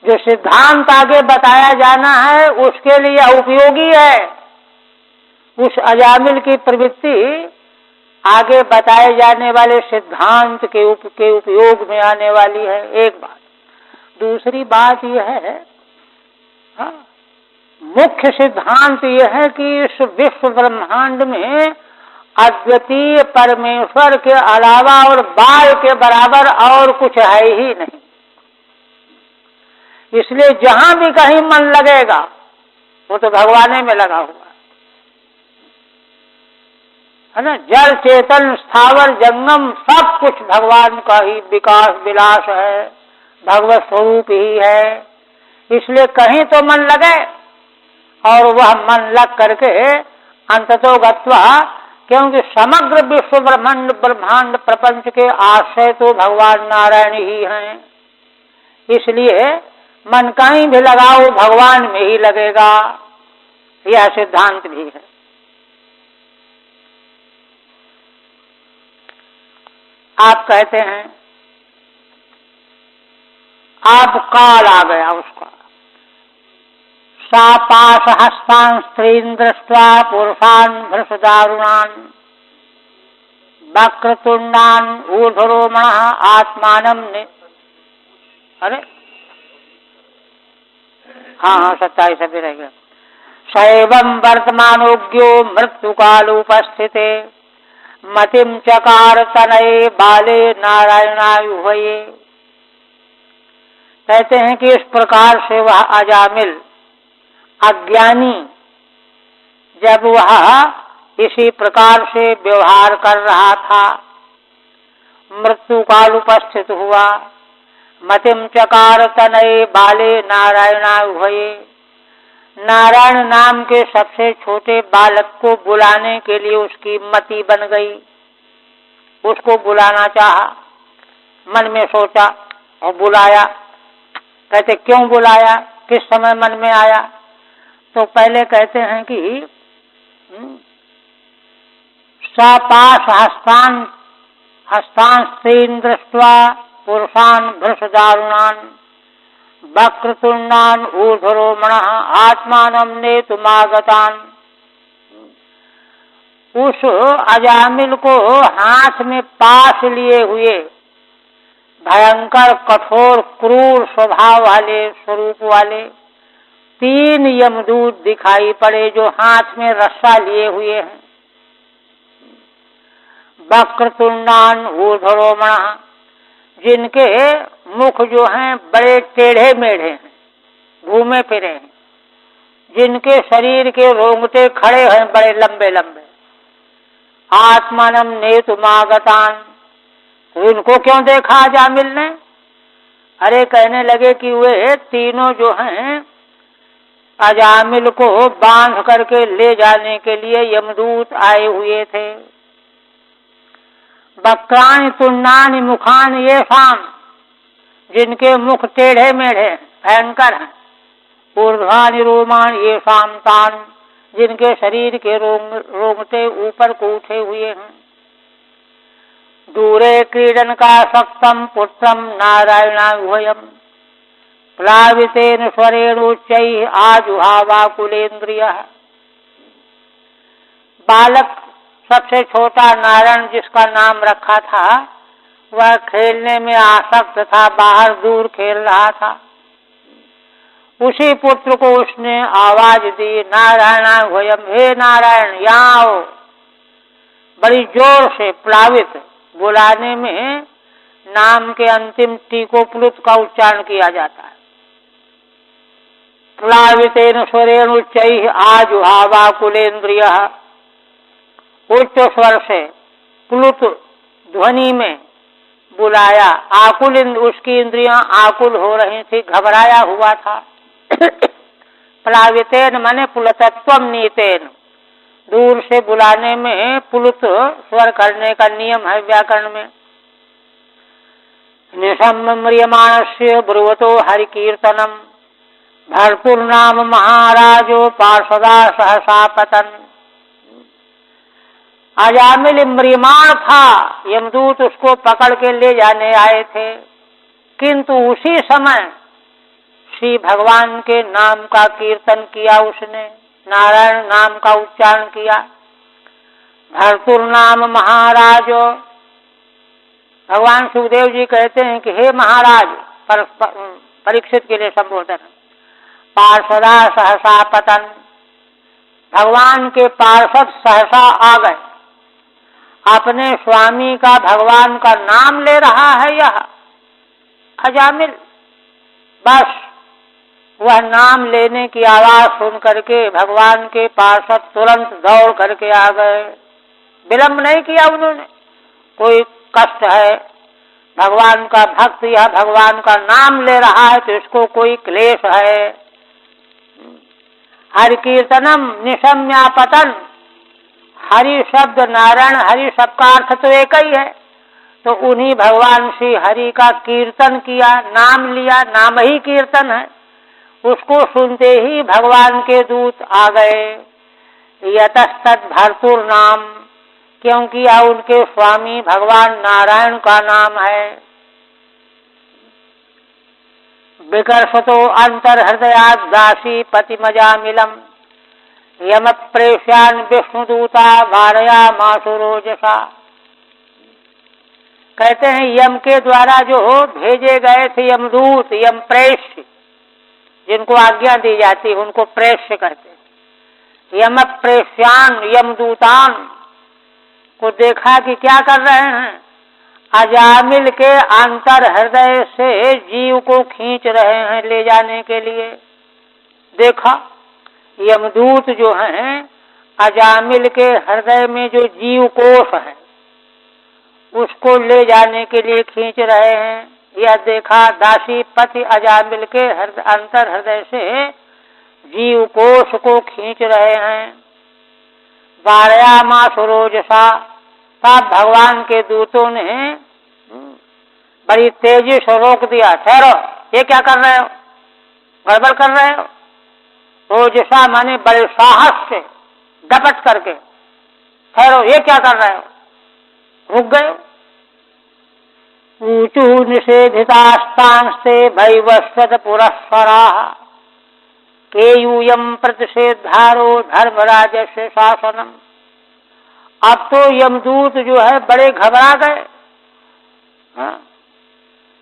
जो सिद्धांत आगे बताया जाना है उसके लिए उपयोगी है। उस अजामिल की प्रवृत्ति आगे बताए जाने वाले सिद्धांत के उपयोग में आने वाली है, एक बात। दूसरी बात यह है, मुख्य सिद्धांत यह है कि इस विश्व ब्रह्मांड में अद्वितीय परमेश्वर के अलावा और बाल के बराबर और कुछ है ही नहीं। इसलिए जहां भी कहीं मन लगेगा वो तो भगवान में लगा हुआ है ना। जल चेतन स्थावर जंगम सब कुछ भगवान का ही विकास विलास है, भगवत स्वरूप ही है। इसलिए कहीं तो मन लगे और वह मन लग करके अंततो गत्वा, क्योंकि समग्र विश्व ब्रह्मांड प्रपंच के आश्रय तो भगवान नारायण ही हैं। इसलिए मन कहीं भी लगाओ भगवान में ही लगेगा, यह सिद्धांत भी है। आप कहते हैं आप काल आ गया उसका, सा पाश हस्तान स्त्रीन दृष्ट्वा पुरुषान भृषदारुणान वक्रतुंडान ऊर्ध्वरोमण आत्मानं ने, अरे हाँ 27 अभी रह गया। सैवं वर्तमानोज्ञो मृत्यु काल उपस्थिते मतिम चकार तनये बाले नारायणायुभये। कहते हैं कि इस प्रकार से वह अजामिल अज्ञानी जब वह इसी प्रकार से व्यवहार कर रहा था, मृत्यु काल उपस्थित हुआ, मतिम चकार तनये बाले नारायणायुभये, नारायण नाम के सबसे छोटे बालक को बुलाने के लिए उसकी मति बन गई। उसको बुलाना चाहा, मन में सोचा और बुलाया। कहते क्यों बुलाया, किस समय मन में आया? तो पहले कहते हैं कि सपाश हस्तान स्त्रीन दृष्ट्वा पुरुषान भृषदारुणान वक्रतुंडान ऊर्ध्वरोमण आत्मानं नेतुमागतान। उस अजामिल को हाथ में पाश लिए हुए भयंकर कठोर क्रूर स्वभाव वाले स्वरूप वाले 3 यमदूत दिखाई पड़े जो हाथ में रस्सा लिए हुए हैं। वक्रतुंडान ऊर्ध्वरोमण, जिनके मुख जो हैं बड़े टेढ़े मेढ़े हैं, घूमे फिरे हैं, जिनके शरीर के रोंगटे खड़े हैं बड़े लंबे लंबे। आत्मानं नेतुमागतान, उनको क्यों देखा अजामिल ने? अरे कहने लगे कि वे तीनों जो हैं अजामिल को बांध करके ले जाने के लिए यमदूत आए हुए थे। वक्राणि तुंडानि मुखानि ये शाम, जिनके मुख टेढ़े मेढ़े भयंकर हैं। ऊर्ध्वानि रोमाणि ये शाम तान, जिनके शरीर के रोंगटे ऊपर को उठे हुए हैं। दूरे क्रीडन का सप्तम पुत्रम नारायणाभयम, प्लावितेन स्वरेण उच्चैः आजुहावाकुलेन्द्रियः। बालक सबसे छोटा नारायण, जिसका नाम रखा था, वह खेलने में आसक्त था, बाहर दूर खेल रहा था। उसी पुत्र को उसने आवाज दी, नारायणाभयम, हे नारायण यहाँ आओ। बड़ी जोर से प्लावित बुलाने में नाम के अंतिम टी को प्लुत का उच्चारण किया जाता है। प्लावितेन स्वरेण उच्चैः आजुहावाकुलेन्द्रियः, उच्च स्वर से प्लुत ध्वनि में बुलाया। आकुल, उसकी इंद्रियां आकुल हो रही थी, घबराया हुआ था। प्लावितेन माने पुलतत्वम नीतेन, दूर से बुलाने में पुलुत स्वर करने का नियम है व्याकरण में। निशम्म्रियमाणस्य ब्रुवतो हरिकीर्तनम, भरतुर नाम महाराजो पार्षदा सहसा पतन। अजामिल म्रियमाण था, यमदूत उसको पकड़ के ले जाने आए थे, किंतु उसी समय श्री भगवान के नाम का कीर्तन किया उसने, नारायण नाम का उच्चारण किया। भरतुर नाम महाराजो, भगवान सुखदेव जी कहते हैं कि हे महाराज, परीक्षित के लिए संबोधन। पार्षदा सहसा पतन, भगवान के पार्षद सहसा आ गए। अपने स्वामी का, भगवान का नाम ले रहा है यह अजामिल। बस वह नाम लेने की आवाज सुन करके भगवान के पार्षद तुरंत दौड़ करके आ गए। विलंब नहीं किया उन्होंने। कोई कष्ट है, भगवान का भक्त यह भगवान का नाम ले रहा है तो इसको कोई क्लेश है। हरि कीर्तनम निशम्यापतन, हरि शब्द नारायण, हरि शब्द का अर्थ तो एक ही है। तो उन्हीं भगवान श्री हरि का कीर्तन किया, नाम लिया, नाम ही कीर्तन है। उसको सुनते ही भगवान के दूत आ गए। यतस्तत् भर्तुर नाम, क्योंकि यह उनके स्वामी भगवान नारायण का नाम है। विकर्षतो अंतर्हृदयात् दासी पतिमजामिलम, यम प्रेष्यान विष्णुदूता वारयामासु रोजसा। कहते हैं यम के द्वारा जो भेजे गए थे यमदूत, यम प्रेष्य, जिनको आज्ञा दी जाती है उनको प्रेष्य कहते हैं। यम प्रेष्यान, यमदूतान को देखा कि क्या कर रहे हैं, अजामिल के अंतर हृदय से जीव को खींच रहे हैं ले जाने के लिए। देखा यमदूत जो हैं अजामिल के हृदय में जो जीव कोष है उसको ले जाने के लिए खींच रहे हैं। यह देखा दासी पति अजामिल के अंतर हृदय से जीव कोष को खींच रहे हैं। वारयामासु रोजसा, तब भगवान के दूतों ने बड़ी तेजी से रोक दिया। ठहरो, ये क्या कर रहे हो, गड़बड़ कर रहे हो। रोजसा माने बड़े साहस से डपट करके, ठहरो, ये क्या कर रहे हो, रुक गए। ऊचु निषेधितास्तांस्ते भैवस्वत पुरस्सरा, केयूयम प्रतिषेधारो धर्मराजस्य शासनम। अब तो यमदूत जो है बड़े घबरा गए।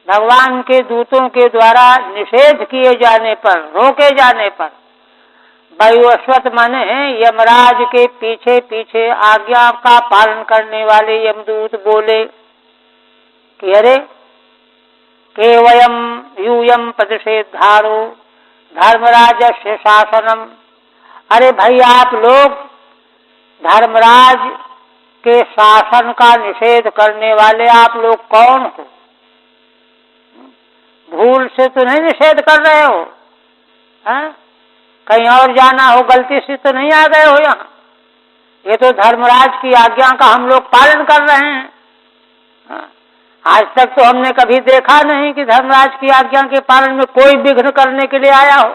भगवान के दूतों के द्वारा निषेध किए जाने पर, रोके जाने पर, वैवस्वत माने यमराज के पीछे पीछे आज्ञा का पालन करने वाले यमदूत बोले कि अरे के वयम यूयम प्रतिषेधारो धर्मराजस्य शासनम। अरे भाई, आप लोग धर्मराज के शासन का निषेध करने वाले आप लोग कौन हो? भूल से तो नहीं निषेध कर रहे हो, कहीं और जाना हो, गलती से तो नहीं आ गए हो यहाँ? ये तो धर्मराज की आज्ञा का हम लोग पालन कर रहे हैं। आज तक तो हमने कभी देखा नहीं कि धर्मराज की आज्ञा के पालन में कोई विघ्न करने के लिए आया हो।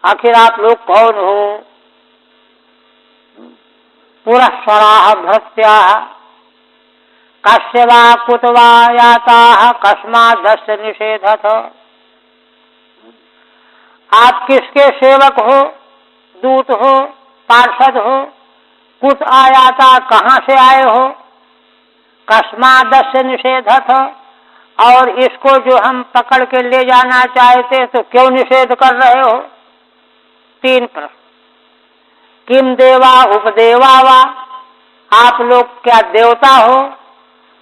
आखिर आप लोग कौन हो? पूरा स्वराह भृत्या कस्य वा कुतवा याता कस्मादस्य निषेधत। आप किसके सेवक हो, दूत हो, पार्षद हो? कुत आयाता, कहाँ से आए हो? कस्मादस्य निषेधत, और इसको जो हम पकड़ के ले जाना चाहते तो क्यों निषेध कर रहे हो? 3 प्रश्न। किम देवा उपदेवा वा, आप लोग क्या देवता हो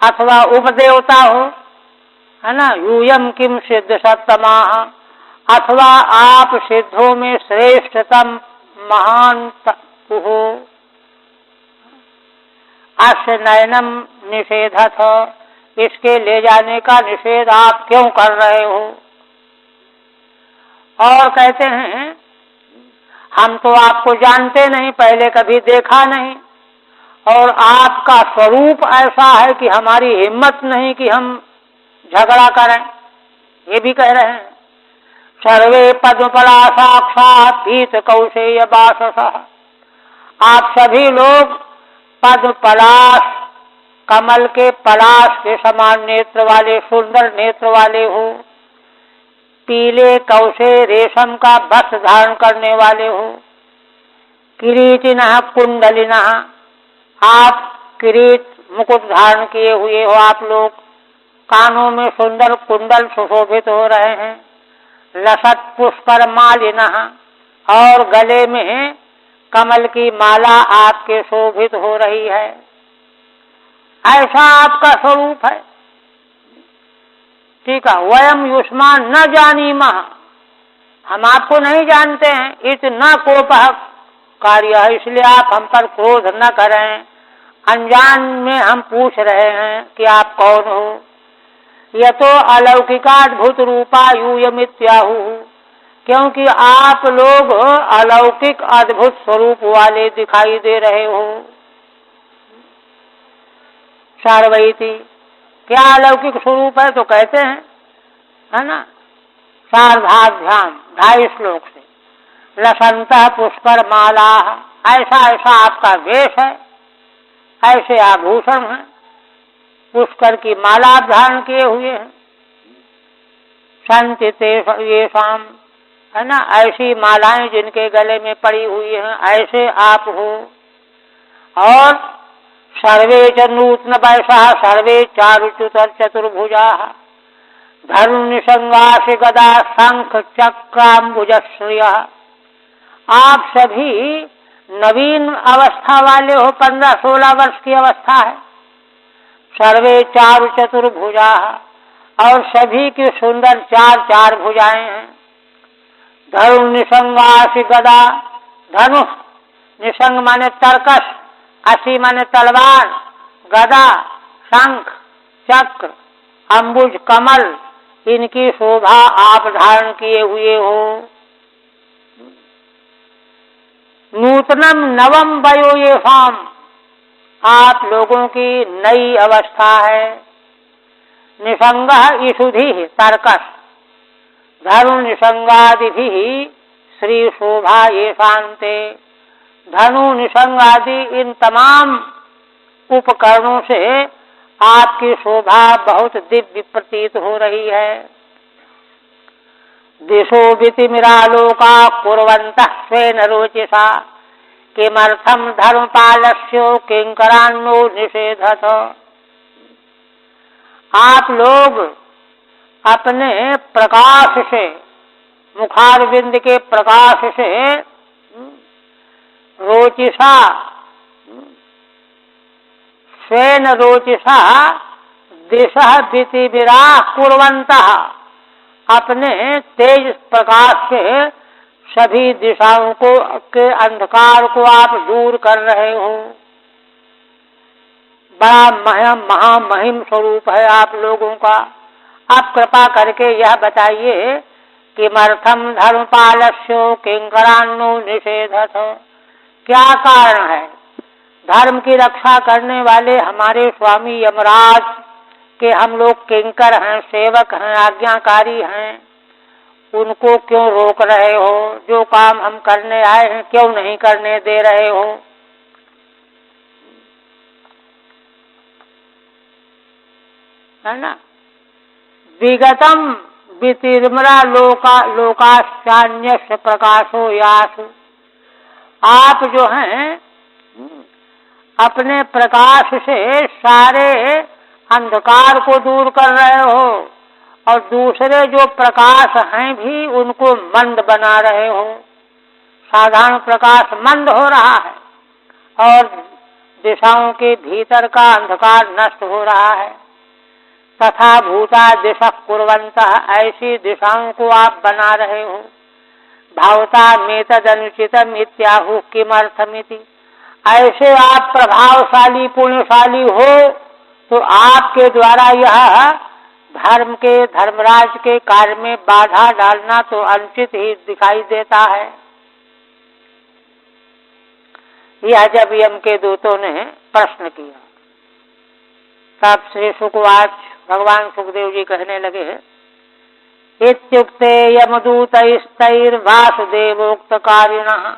अथवा उपदेवता हो? है ना। यूयम किम सिद्ध सत्तमा, अथवा आप सिद्धों में श्रेष्ठतम महान हो। अस्य नयनम निषेधत, इसके ले जाने का निषेध आप क्यों कर रहे हो? और कहते हैं हम तो आपको जानते नहीं, पहले कभी देखा नहीं, और आपका स्वरूप ऐसा है कि हमारी हिम्मत नहीं कि हम झगड़ा करें। ये भी कह रहे हैं। सर्वे पद्मपला साक्षात पीत कौशेय वाससः, आप सभी लोग पद्म पलाश, कमल के पलाश के समान नेत्र वाले, सुंदर नेत्र वाले हो। पीले कौशे, रेशम का वस्त्र धारण करने वाले हो। किरीटिनः कुंडलिनः, आप किरीट मुकुट धारण किए हुए हो। आप लोग कानों में सुंदर कुंडल सुशोभित हो रहे हैं। लसत पुष्पर मालिनः, और गले में कमल की माला आपके शोभित हो रही है। ऐसा आपका स्वरूप है। ठीक है। वयम युष्मान न जानीमः, हम आपको नहीं जानते हैं। इत न कोपः कार्य है, इसलिए आप हम पर क्रोध न करें। अनजान में हम पूछ रहे हैं कि आप कौन हो। यह तो अलौकिकाद्भुत रूपा यूयमित्याहु, क्योंकि आप लोग अलौकिक अद्भुत स्वरूप वाले दिखाई दे रहे हो। सार्वैति, क्या अलौकिक स्वरूप है? तो कहते हैं, है ना, सार्धाभ्याम 2.5 श्लोक से, लसंतः पुष्पर माला, ऐसा ऐसा आपका वेश है, ऐसे आभूषण हैं, पुष्कर की माला धारण किए हुए हैं। संचिते ये शाम, है ना, ऐसी मालाएं जिनके गले में पड़ी हुई हैं, ऐसे आप हो। और सर्वे च नूतन वैसा सर्वे चारुच्युतर चतुर्भुजा, धनु निषंगासि गदा शंख चक्राम्बुजश्रिय, आप सभी नवीन अवस्था वाले हो। 15-16 वर्ष की अवस्था है। सर्वे चारु चतुर्भुजा, और सभी की सुंदर 4 भुजाएं हैं। धनु निषंगासि गदा, धनुष निषंग माने तरकश, असी माने तलवार, गदा शंख चक्र अंबुज कमल, इनकी शोभा आप धारण किए हुए हो। नूतनम नवम वयो ये शाम, आप लोगों की नई अवस्था है। निषंगः ईशुधि तर्कस, धनु निषंगादि श्री शोभा ये शांते, धनु निषंगादि इन तमाम उपकरणों से आपकी शोभा बहुत दिव्य प्रतीत हो रही है। दिशो वितिमिरालोका कुर्वन्तः स्वेन रोचिषा, किमर्थम धर्मपालस्यो किंकरान्नो निषेधत, आप लोग अपने प्रकाश से, मुखारविंद के प्रकाश से, रोचिषा स्वेन रोचिषा दिशः वितिविरा कुर्वन्तः, अपने तेज प्रकाश से सभी दिशाओं को के अंधकार को आप दूर कर रहे हो। बड़ा महामहिम स्वरूप है आप लोगों का। आप कृपा करके यह बताइए किमर्थम धर्मपालस्यो किंकरान्नो निषेधथ। क्या कारण है धर्म की रक्षा करने वाले हमारे स्वामी यमराज के हम लोग किंकर हैं, सेवक हैं, आज्ञाकारी हैं, उनको क्यों रोक रहे हो? जो काम हम करने आए हैं क्यों नहीं करने दे रहे हो? है ना? विगतम वितिर्मरा लोकाश्चान्य प्रकाशो यासु। आप जो हैं अपने प्रकाश से सारे अंधकार को दूर कर रहे हो और दूसरे जो प्रकाश हैं भी उनको मंद बना रहे हो। साधारण प्रकाश मंद हो रहा है और दिशाओं के भीतर का अंधकार नष्ट हो रहा है। तथा भूता दिशा कुर्वन्तः, ऐसी दिशाओं को आप बना रहे हो। भावता मेतद अनुचितम इत्याहु किमर्थमिति। ऐसे आप प्रभावशाली पुण्यशाली हो तो आपके द्वारा यह धर्म के धर्मराज के कार्य में बाधा डालना तो अनुचित ही दिखाई देता है। यह जब यम के दूतों ने प्रश्न किया तब श्री सुखवाच, भगवान सुखदेव जी कहने लगे, इत्युक्ते यमदूतैस्तैर्वासुदेवोक्त कारिणः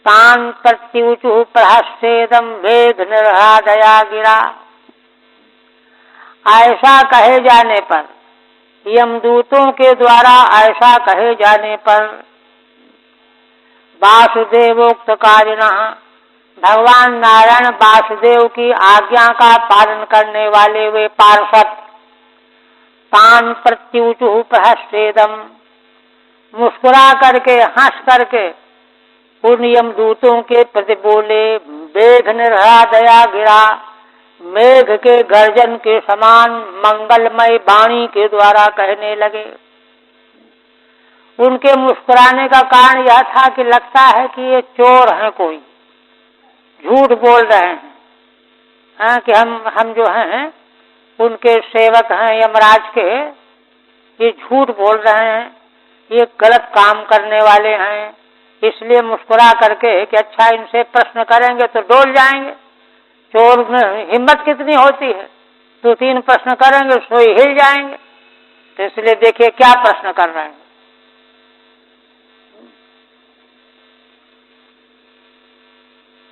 तान् प्रत्युचुः प्रहस्येदं वेद निर्हादया गिरा। ऐसा कहे जाने पर, यमदूतों के द्वारा ऐसा कहे जाने पर, वासुदेवोक्त कारिणः, भगवान नारायण वासुदेव की आज्ञा का पालन करने वाले वे पार्षद, तान प्रत्युचुः प्रहस्येदम, मुस्कुरा करके हंस करके उन यमदूतों के प्रति बोले, मेघ निर्हादया गिरा, मेघ के गर्जन के समान मंगलमय वाणी के द्वारा कहने लगे। उनके मुस्कुराने का कारण यह था कि लगता है कि ये चोर हैं, कोई झूठ बोल रहे हैं, कि हम जो हैं उनके सेवक हैं यमराज के, ये झूठ बोल रहे हैं, ये गलत काम करने वाले हैं। इसलिए मुस्कुरा करके कि अच्छा इनसे प्रश्न करेंगे तो डोल जाएंगे। चोर में हिम्मत कितनी होती है, 2-3 प्रश्न करेंगे सो ही हिल जाएंगे। तो इसलिए देखिए क्या प्रश्न कर रहे हैं।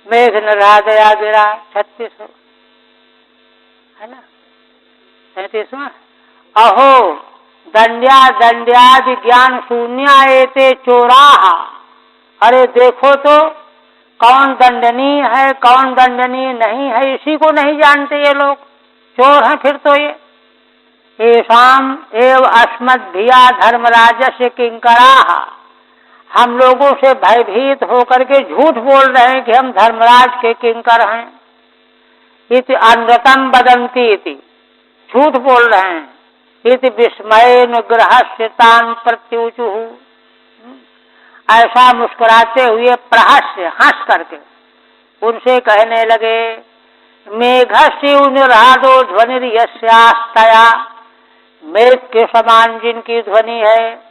मेघ निर्हादया गिरा 36 है ना, 37वां। अहो दंड्यादि ज्ञान शून्या एते चोराहा। अरे देखो तो कौन दंडनीय है कौन दंडनीय नहीं है, इसी को नहीं जानते ये लोग, चोर हैं फिर तो ये। येषाम एव अस्मद्भिया धर्मराजस्य किंकराहा, हम लोगों से भयभीत होकर के झूठ बोल रहे हैं कि हम धर्मराज के किंकर हैं। इति अनृतम वदन्ति इति, झूठ बोल रहे हैं। इति विस्मयेन गृहस्य तान् प्रत्युचुः, ऐसा मुस्कुराते हुए प्रहस्य हंस करके उनसे कहने लगे, मेघस्य निर्हादो ध्वनिर्यस्यास्तया, मेघ के समान जिनकी ध्वनि है,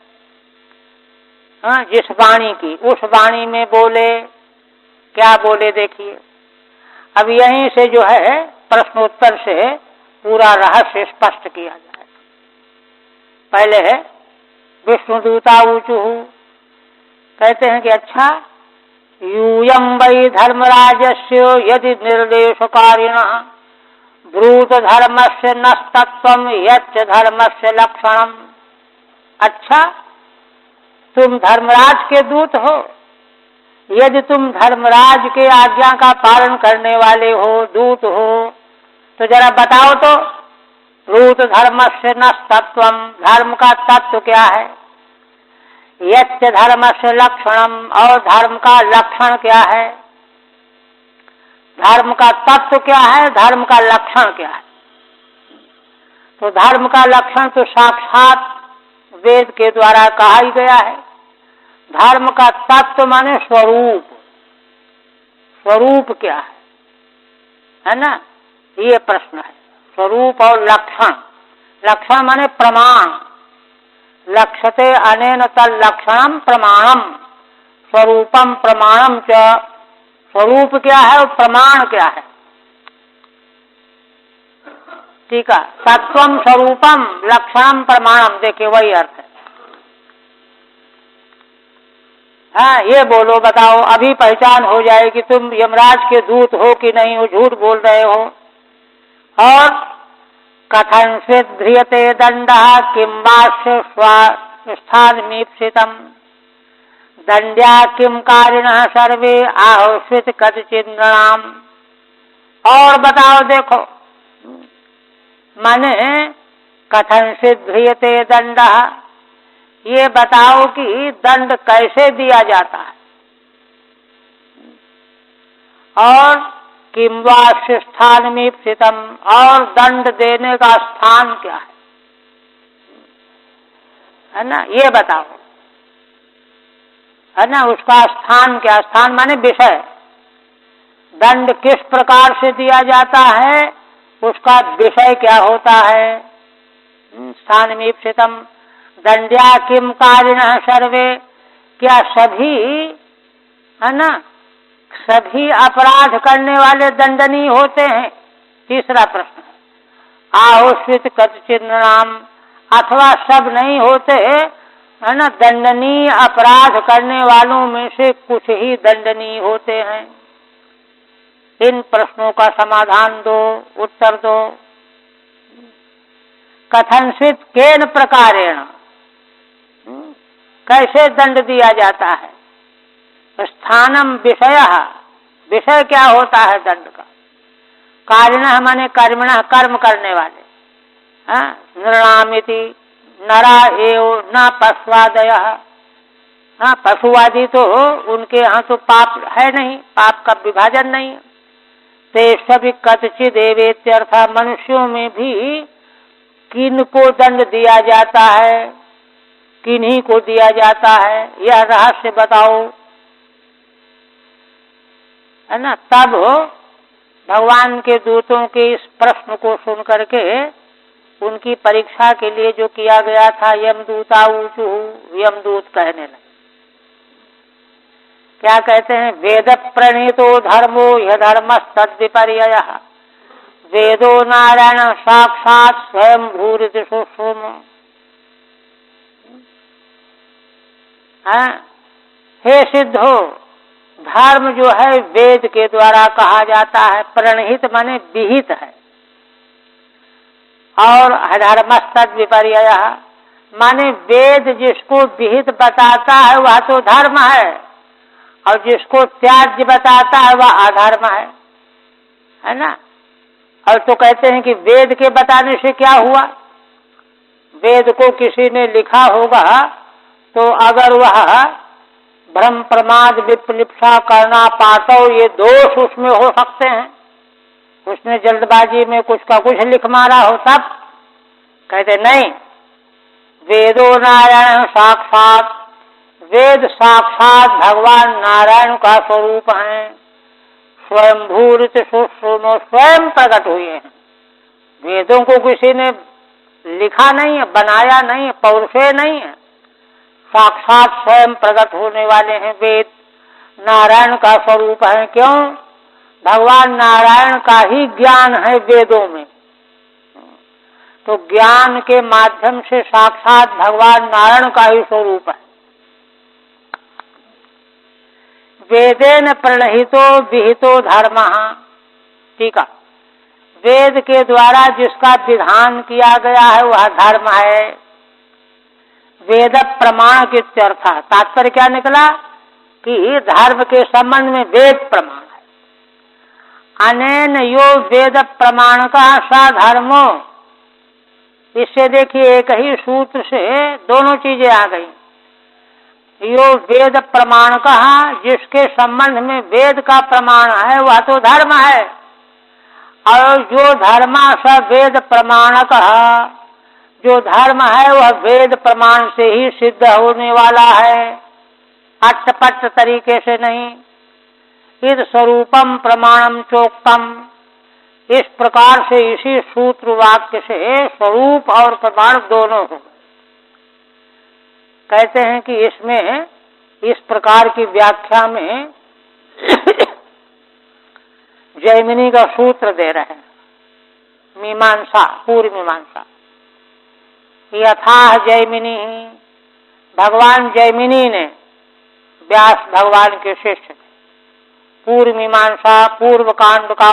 जिस वाणी की उस वाणी में बोले। क्या बोले देखिए। अब यहीं से जो है प्रश्नोत्तर से पूरा रहस्य स्पष्ट किया जाए। पहले है विष्णुदूता ऊचुः, कहते हैं कि अच्छा यूयं वै धर्मराजस्य यदि निर्देशकारिणः ब्रूत धर्मस्य नस्तत्वं यच्च धर्मस्य लक्षणम्। अच्छा तुम धर्मराज के दूत हो, यदि तुम धर्मराज के आज्ञा का पालन करने वाले हो, दूत हो, तो जरा बताओ तो ब्रूत धर्मस्य नस्तत्वं, धर्म का तत्व क्या है, यच्च धर्मस्य लक्षणम, और धर्म का लक्षण क्या है। धर्म का तत्व क्या है, धर्म का लक्षण क्या है। तो धर्म का लक्षण तो साक्षात वेद के द्वारा कहा ही गया है। धर्म का तत्व माने स्वरूप, स्वरूप क्या है ना, ये प्रश्न है। स्वरूप और लक्षण, लक्षण माने प्रमाण, लक्ष्यते अनेन तल्लक्षणम प्रमाणम स्वरूपम प्रमाणम च। स्वरूप क्या है और प्रमाण क्या है? ठीक है, सत्वम स्वरूपम लक्षणम प्रमाणम, देखिए वही अर्थ है। हाँ, ये बोलो, बताओ, अभी पहचान हो जाए कि तुम यमराज के दूत हो कि नहीं हो, झूठ बोल रहे हो। और कथन से ध्रियते दंड किम वास्य स्थानमीप्सितम दंड्या किम कारिण सर्वे आहोस्वित कदचिन्नाम। और बताओ, देखो, माने कथन से ध्रियते दंड, ये बताओ कि दंड कैसे दिया जाता है, और किम वास्य स्थानमीप्सितम, और दंड देने का स्थान क्या है ना, ये बताओ, है ना, उसका स्थान क्या? स्थान माने विषय। दंड किस प्रकार से दिया जाता है, उसका विषय क्या होता है? स्थानमीप्सितम दंड्या किम कारिणः सर्वे, क्या सभी, है ना, सभी अपराध करने वाले दंडनीय होते हैं? तीसरा प्रश्न, आहोस्वित कदचिन्नाम, अथवा सब नहीं होते, है ना, दंडनीय अपराध करने वालों में से कुछ ही दंडनीय होते हैं। इन प्रश्नों का समाधान दो, उत्तर दो। कथनसित केन प्रकारेण, कैसे दंड दिया जाता है? स्थानम विषय, विषय क्या होता है दंड का? कारिणः माने कर्मिणः, कर्म करने वाले। नृणामिति नरा एव न पशुवादयः, पशुवादी तो उनके यहाँ तो पाप है नहीं, पाप का विभाजन नहीं है। ते सभी कतचिद एवेत्यर्थ, मनुष्यों में भी किनको दंड दिया जाता है, किन्हीं को दिया जाता है, यह रहस्य बताओ, है ना। तब भगवान के दूतों के इस प्रश्न को सुन करके उनकी परीक्षा के लिए जो किया गया था, यमदूता ऊचु, यमदूत कहने लगे। क्या कहते हैं? वेद प्रणीतो धर्मो यह धर्मस्तद्विपर्ययः, वेदो नारायण साक्षात स्वयं भूरिति सुषुम। हे सिद्धो, धर्म जो है वेद के द्वारा कहा जाता है, प्रणहित माने विहित है, और धर्मस्तद विपर्ययः माने वेद जिसको विहित बताता है वह तो धर्म है, और जिसको त्याज्य बताता है वह अधर्म है ना। और तो कहते हैं कि वेद के बताने से क्या हुआ? वेद को किसी ने लिखा होगा तो अगर वह भ्रम प्रमाद विप्लिप्सा करना पाटव, ये दोष उसमें हो सकते हैं। उसने जल्दबाजी में कुछ का कुछ लिख मारा हो तब। कहते नहीं, वेदो नारायण साक्षात, वेद साक्षात भगवान नारायण का स्वरूप है। स्वयं भूरित सुषुम्नो, स्वयं प्रकट हुए हैं। वेदों को किसी ने लिखा नहीं है, बनाया नहीं है, पौरुषे नहीं है, साक्षात स्वयं प्रकट होने वाले हैं। वेद नारायण का स्वरूप है। क्यों? भगवान नारायण का ही ज्ञान है वेदों में, तो ज्ञान के माध्यम से साक्षात भगवान नारायण का ही स्वरूप है। वेदेन प्रणहितो विहितो धर्मः, ठीक है, वेद के द्वारा जिसका विधान किया गया है वह धर्म है। वेद प्रमाण के अर्थ, तात्पर्य क्या निकला कि धर्म के संबंध में वेद प्रमाण है। अनेन यो वेद प्रमाण का सा धर्मो, इससे देखिए एक ही सूत्र से दोनों चीजें आ गई। यो वेद प्रमाण का, जिसके संबंध में वेद का प्रमाण है वह तो धर्म है, और जो धर्मा स वेद प्रमाणक, जो धर्म है वह वेद प्रमाण से ही सिद्ध होने वाला है, अटपट तरीके से नहीं। इद स्वरूपम प्रमाणम चोक्तम, इस प्रकार से इसी सूत्र वाक्य से स्वरूप और प्रमाण दोनों हो। कहते हैं कि इसमें इस प्रकार की व्याख्या में जैमिनी का सूत्र दे रहे हैं, मीमांसा, पूर्व मीमांसा। यथा जैमिनी, भगवान जैमिनी ने व्यास भगवान के शिष्य पूर्व मीमांसा, पूर्व कांड का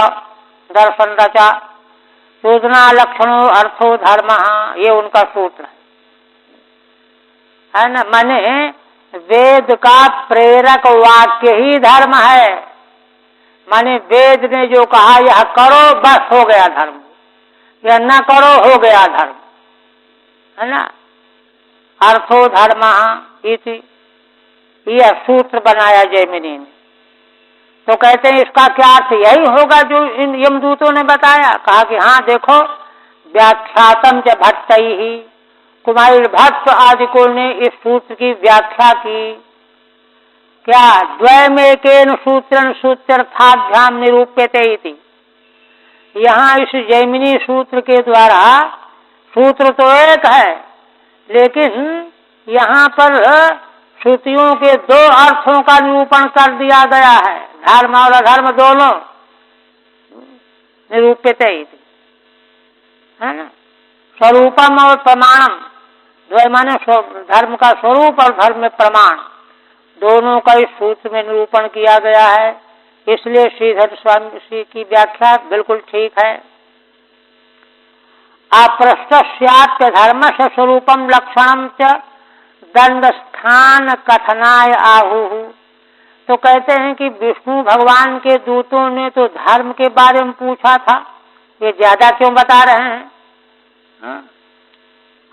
दर्शन रचा। योजना लक्षणों अर्थो धर्म, ये उनका सूत्र है ना। माने वेद का प्रेरक वाक्य ही धर्म है। माने वेद ने जो कहा यह करो बस हो गया धर्म, यह न करो हो गया धर्म, है ना। अर्थो धर्म इति, यह सूत्र बनाया जैमिनी ने। तो कहते हैं इसका क्या अर्थ यही होगा जो इन यमदूतों ने बताया। कहा कि हाँ देखो, व्याख्यातम च भट्टई ही, कुमार भट्ट आदि को ने इस सूत्र की व्याख्या की। क्या? द्वयमेकेन सूत्रन सूत्रार्थाभ्याम निरूप्यते इति। यहाँ इस जैमिनी सूत्र के द्वारा, सूत्र तो एक है लेकिन यहाँ पर श्रुतियों के दो अर्थों का निरूपण कर दिया गया है, धर्म और अधर्म दोनों निरूपित है ना। स्वरूपम और प्रमाणम, द्वय माने धर्म का स्वरूप और धर्म में प्रमाण, दोनों का इस सूत्र में निरूपण किया गया है। इसलिए श्रीधर स्वामी श्री की व्याख्या बिल्कुल ठीक है। अप्रष्टस्यात् धर्म से स्वरूपम लक्षणम च दंड स्थान कथनाय आहु। तो कहते हैं कि विष्णु भगवान के दूतों ने तो धर्म के बारे में पूछा था, ये ज्यादा क्यों बता रहे हैं?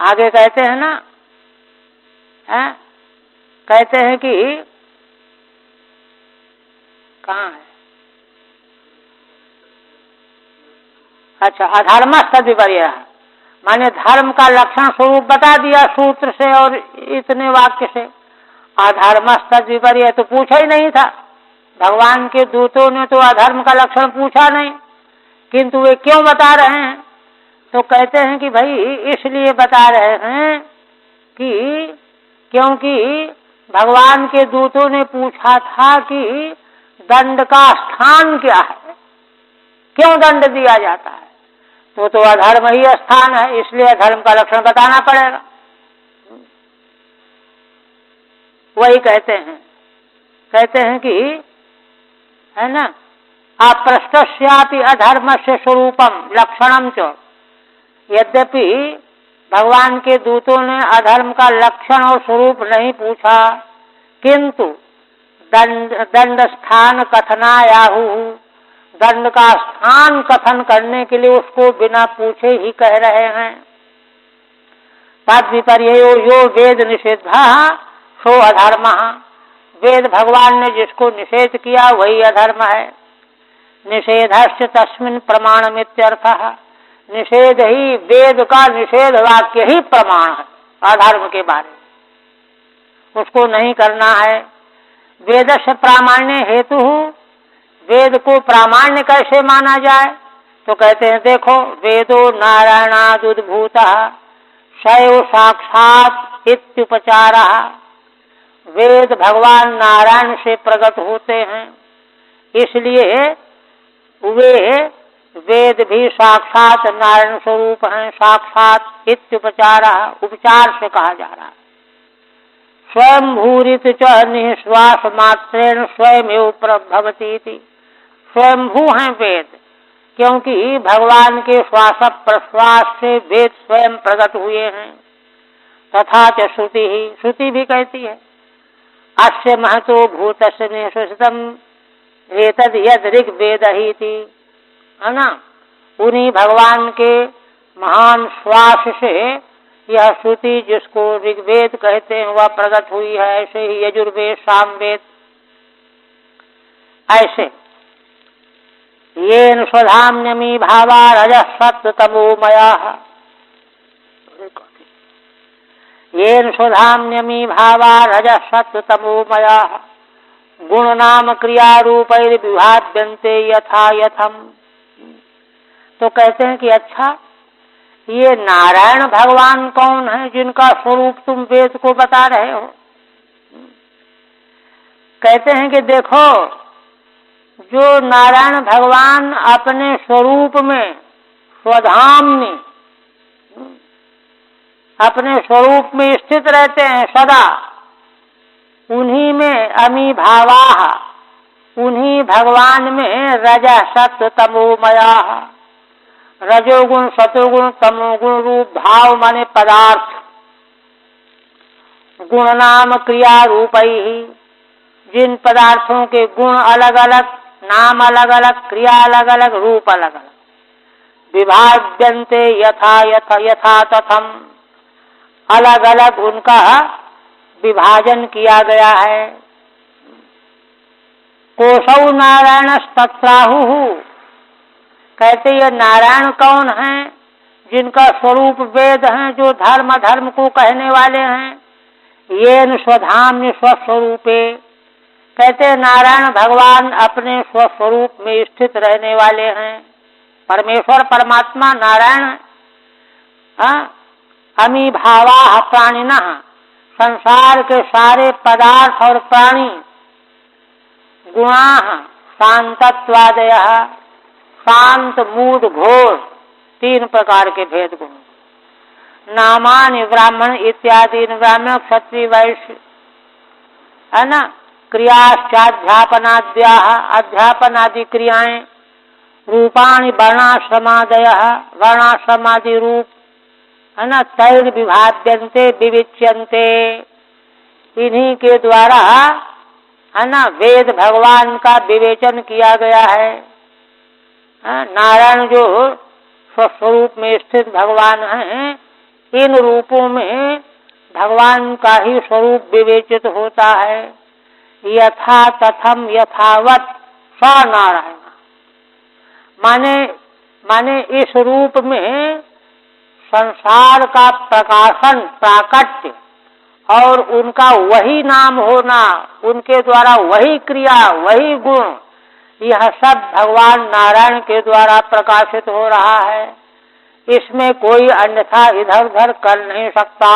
आगे कहते हैं ना, कहते हैं कि कहाँ है, अच्छा, अधर्म तद्विपर्य, माने धर्म का लक्षण स्वरूप बता दिया सूत्र से और इतने वाक्य से। अधर्म तद्विपर्य तो पूछा ही नहीं था, भगवान के दूतों ने तो अधर्म का लक्षण पूछा नहीं, किंतु वे क्यों बता रहे हैं? तो कहते हैं कि भाई इसलिए बता रहे हैं कि क्योंकि भगवान के दूतों ने पूछा था कि दंड का स्थान क्या है, क्यों दंड दिया जाता है, तो अधर्म ही स्थान है, इसलिए अधर्म का लक्षण बताना पड़ेगा। वही कहते हैं कि है ना, अप्रष्टस्यापि अधर्म से स्वरूपम लक्षणम च। यद्यपि भगवान के दूतों ने अधर्म का लक्षण और स्वरूप नहीं पूछा, किंतु दंड स्थान कथनायाहु, दंड का स्थान कथन करने के लिए उसको बिना पूछे ही कह रहे हैं। तद्विपर्यो यो वेद निषेधा सो अधर्म, वेद भगवान ने जिसको निषेध किया वही अधर्म है। निषेधस्य तस्मिन् प्रमाणमित्यर्थः, निषेध ही वेद का निषेध वाक्य ही प्रमाण है अधर्म के बारे में, उसको नहीं करना है। वेदस्य प्रामाण्य हेतु, वेद को प्रामाण्य कैसे माना जाए? तो कहते हैं देखो, वेदो नारायणादुद्भूतः शैव साक्षात इत्युपचारः, वेद भगवान नारायण से प्रकट होते हैं, इसलिए वे वेद भी साक्षात नारायण स्वरूप हैं। साक्षात इत्युपचारः, उपचार से कहा जा रहा है। स्वयं भूरित च निःश्वास मात्रेण स्वयमेव प्रभवती, स्वयंभू हैं वेद, क्योंकि भगवान के श्वास प्रश्वास से वेद स्वयं प्रकट हुए हैं। तथा च श्रुति ही, श्रुति भी कहती है अस्य महतो भूतस्य निःश्वसितम् एतद् यद् ऋग्वेदहीति, है ना। उन्हीं भगवान के महान श्वास से यह श्रुति जिसको ऋग्वेद कहते हैं वह प्रकट हुई है। ऐसे ही यजुर्वेद, सामवेद, ऐसे येन स्वधाम्यमी भावा रजः सत्तमोमयाः, येन स्वधाम्यमी भावा रजः सत्तमोमयाः गुण नाम क्रिया रूपैर्विभाव्यन्ते यथा यथम। तो कहते हैं कि अच्छा, ये नारायण भगवान कौन है जिनका स्वरूप तुम वेद को बता रहे हो? कहते हैं कि देखो, जो नारायण भगवान अपने स्वरूप में स्वधाम में अपने स्वरूप में स्थित रहते हैं सदा, उन्हीं में अमी भावाः, उन्हीं भगवान में रजः सत्व तमोमया, रजोगुण सतोगुण तमोगुण रूप भाव माने पदार्थ, गुण नाम क्रिया रूपैः, जिन पदार्थों के गुण अलग अलग, नाम अलग अलग, क्रिया अलग अलग, रूप अलग अलग, विभाज्यन्ते यथा यथा यथा तथम, अलग अलग उनका विभाजन किया गया है। कोशौ नारायणस्तत्राहुः, कहते ये नारायण कौन है जिनका स्वरूप वेद हैं, जो धर्म धर्म को कहने वाले हैं। येन स्वधाम्य स्वस्वरूपे, कहते नारायण भगवान अपने स्वस्वरूप में स्थित रहने वाले हैं। परमेश्वर परमात्मा नारायण है। अमी भावाः प्राणिनः, संसार के सारे पदार्थ और प्राणी। गुणाः शांतत्वादयः, शांत मूढ़ घोर, तीन प्रकार के भेद गुण। नामानि ब्राह्मण इत्यादि, ब्राह्मण क्षत्रिय वैश्य, है ना। क्रियाश्चाध्यापनाद्याः, अध्यापन आदि क्रियाएं। रूपाणि वर्णाश्रमादयः, वर्णाश्रमादि रूप, है ना। तैर् विभाव्यन्ते विविच्यन्ते, इन्हीं के द्वारा, है ना, वेद भगवान का विवेचन किया गया है। नारायण जो स्वस्वरूप में स्थित भगवान हैं, इन रूपों में भगवान का ही स्वरूप विवेचित होता है। यथा तथम यथावत स नारायण, माने इस रूप में संसार का प्रकाशन, प्राकट्य और उनका वही नाम होना, उनके द्वारा वही क्रिया, वही गुण, यह सब भगवान नारायण के द्वारा प्रकाशित हो रहा है। इसमें कोई अन्यथा इधर उधर कर नहीं सकता।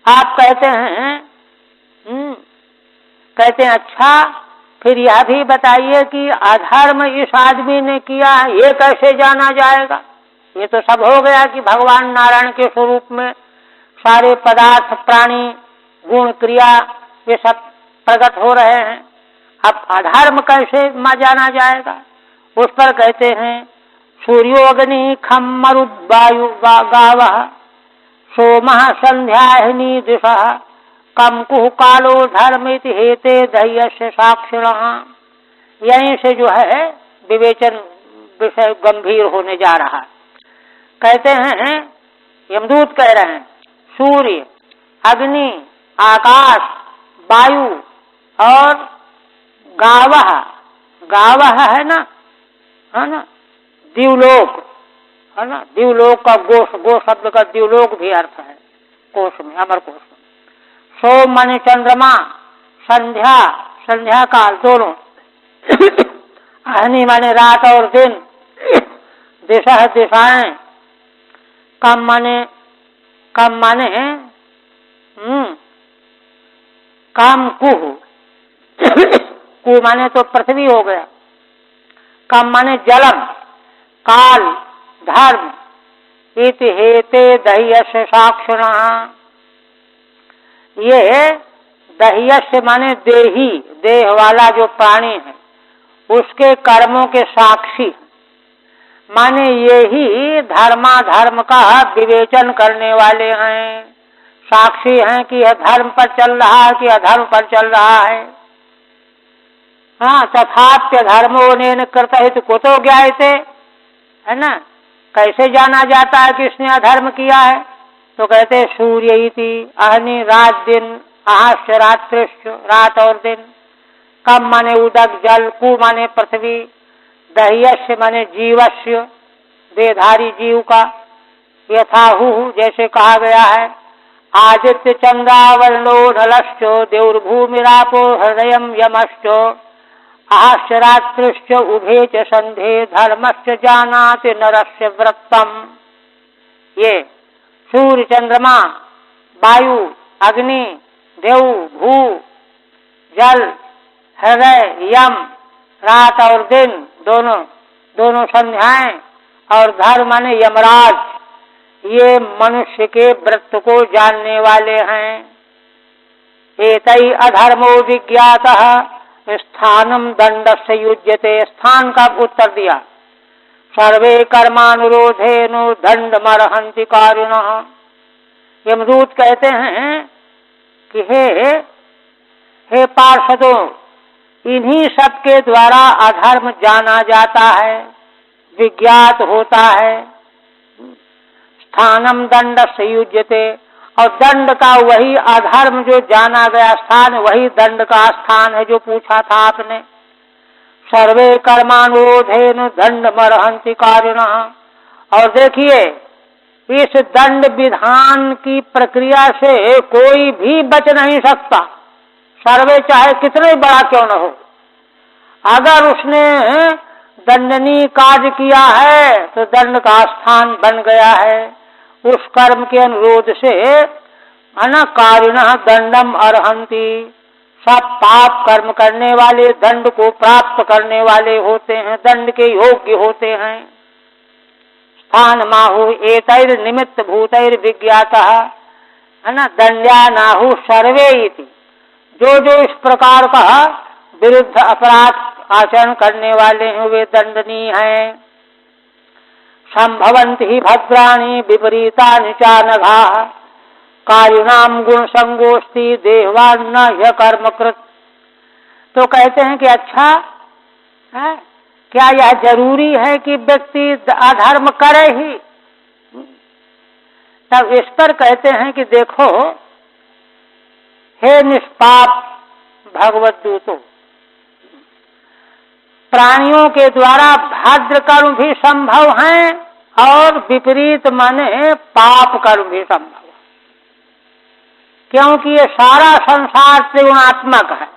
आप कहते हैं अच्छा, फिर यह भी बताइए कि अधर्म इस आदमी ने किया है, ये कैसे जाना जाएगा? ये तो सब हो गया कि भगवान नारायण के स्वरूप में सारे पदार्थ, प्राणी, गुण, क्रिया, ये सब प्रकट हो रहे हैं। अब अधर्म कैसे जाना जाएगा? उस पर कहते हैं सूर्योग्नि खम मरुद्वायु गावः, सोमः संध्याहिनी दिशः, कम कुह कालो धर्मिति हेते दह्यस्य साक्षिणः। यहीं से जो है विवेचन विषय गंभीर होने जा रहा है। कहते हैं, यमदूत कह रहे हैं, सूर्य, अग्नि, आकाश, वायु और गावः, गावः है ना, दिवलोक, है ना। दिवलोक का गो शब्द का दिवलोक भी अर्थ है कोश में, अमर कोश में। सोम माने चंद्रमा, संध्या, संध्या काल दोनों, अहनी माने रात और दिन, दिशा दिशाएं, कम माने काम कुह, कुह माने तो पृथ्वी हो गया, कम माने जलम, काल, धर्म, इति हेते दह्यस्य साक्षिणः। ये दह्यस्य माने देही, देह वाला जो प्राणी है, उसके कर्मों के साक्षी, माने ये ही धर्माधर्म का विवेचन करने वाले हैं, साक्षी हैं कि यह धर्म पर चल रहा है कि अधर्म पर चल रहा है। हाँ, तथाप्य धर्मो नेन कृतहित कुतो ज्ञायते, है ना। कैसे जाना जाता है कि इसने अधर्म किया है? तो कहते सूर्य इति, अहनि रात दिन, आहस्य रात्रिश्च, रात और दिन, कम माने उदक जल, कु माने पृथ्वी, दह्यस्य माने जीवस्य, देहधारी जीव का, यथाहु जैसे कहा गया है, आदित्य चंद्रावरणो नलश्चो, देवभूमिरापो हृदयम यमश्चो, आहस्य रात्रिश्च उभे च संधे धर्मस्य जानाति नरस्य व्रतम। ये सूर्य, चंद्रमा, वायु, अग्नि, देव, भू, जल, हृदय, यम, रात और दिन, दोनों संध्याएं, और धर्म माने यमराज, ये मनुष्य के व्रत को जानने वाले हैं। एतै अधर्मो विज्ञातः स्थानम दंडस्य युज्यते। स्थान का उत्तर दिया, सर्वे कर्मानुरोधेनु दंडमर्हन्ति कारिणः। यमदूत कहते हैं कि हे पार्षदों, इन्हीं सबके द्वारा अधर्म जाना जाता है, विज्ञात होता है। स्थानम दंडस्य युज्यते, और दंड का वही अधर्म जो जाना गया स्थान, वही दंड का स्थान है जो पूछा था आपने। सर्वे कर्मानुरोधेन दंडमर्हन्ति कारिणः। और देखिए, इस दंड विधान की प्रक्रिया से कोई भी बच नहीं सकता। सर्वे चाहे कितने बड़ा क्यों न हो, अगर उसने दंडनीय कार्य किया है तो दंड का स्थान बन गया है। उस कर्म के अनुरोध से कारिणः दंडम अर्हन्ति। सब पाप कर्म करने वाले दंड को प्राप्त करने वाले होते हैं, दंड के योग्य होते हैं। स्थान माहु एतैर निमित्त भूतैर विज्ञातः, है ना, दंड्यानाहु सर्वे इति। जो इस प्रकार का विरुद्ध अपराध आचरण करने वाले हैं वे दंडनीय हैं। संभवन्ति ही भद्राणि विपरीतानि च नघाः कारिणाम गुण संगोष्ठी देहवान ह्य कर्मकृत। तो कहते हैं कि अच्छा है, क्या यह जरूरी है कि व्यक्ति अधर्म करे ही? तब इस पर कहते हैं कि देखो, हे निष्पाप भगवत दूतों, प्राणियों के द्वारा भद्र कर्म भी संभव हैं और विपरीत माने पाप कर्म भी संभव है, क्योंकि ये सारा संसार त्रिगुणात्मक है।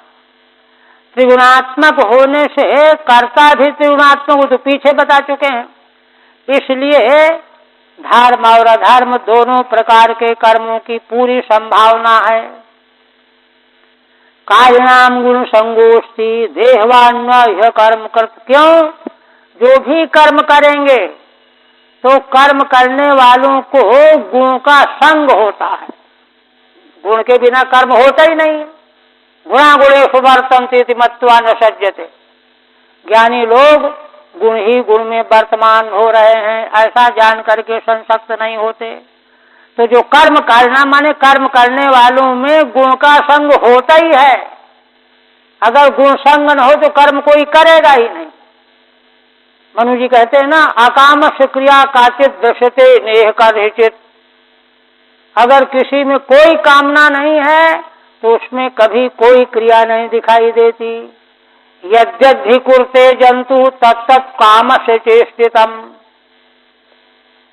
त्रिगुणात्मक होने से कर्ता भी त्रिगुणात्मक, वो तो पीछे बता चुके हैं। इसलिए धर्म और अधर्म दोनों प्रकार के कर्मों की पूरी संभावना है। कारिणाम गुण संगोष्ठी देहवान्य कर्म कृत। क्यों? जो भी कर्म करेंगे तो कर्म करने वालों को गुण का संग होता है। गुण के बिना कर्म होता ही नहीं। गुणा गुणेषु वर्तन्ते इति मत्वा न सज्जते। ज्ञानी लोग गुण ही गुण में वर्तमान हो रहे हैं ऐसा जान करके संसक्त नहीं होते। तो जो कर्म करना माने कर्म करने वालों में गुण का संग होता ही है। अगर गुण संग न हो तो कर्म कोई करेगा ही नहीं। मनु जी कहते हैं ना, अकाम से क्रिया काचित दृश्यते नेह कर्हिचित। अगर किसी में कोई कामना नहीं है तो उसमें कभी कोई क्रिया नहीं दिखाई देती। यद्यद्धि कुर्ते जंतु तत्त काम से चेष्टितम,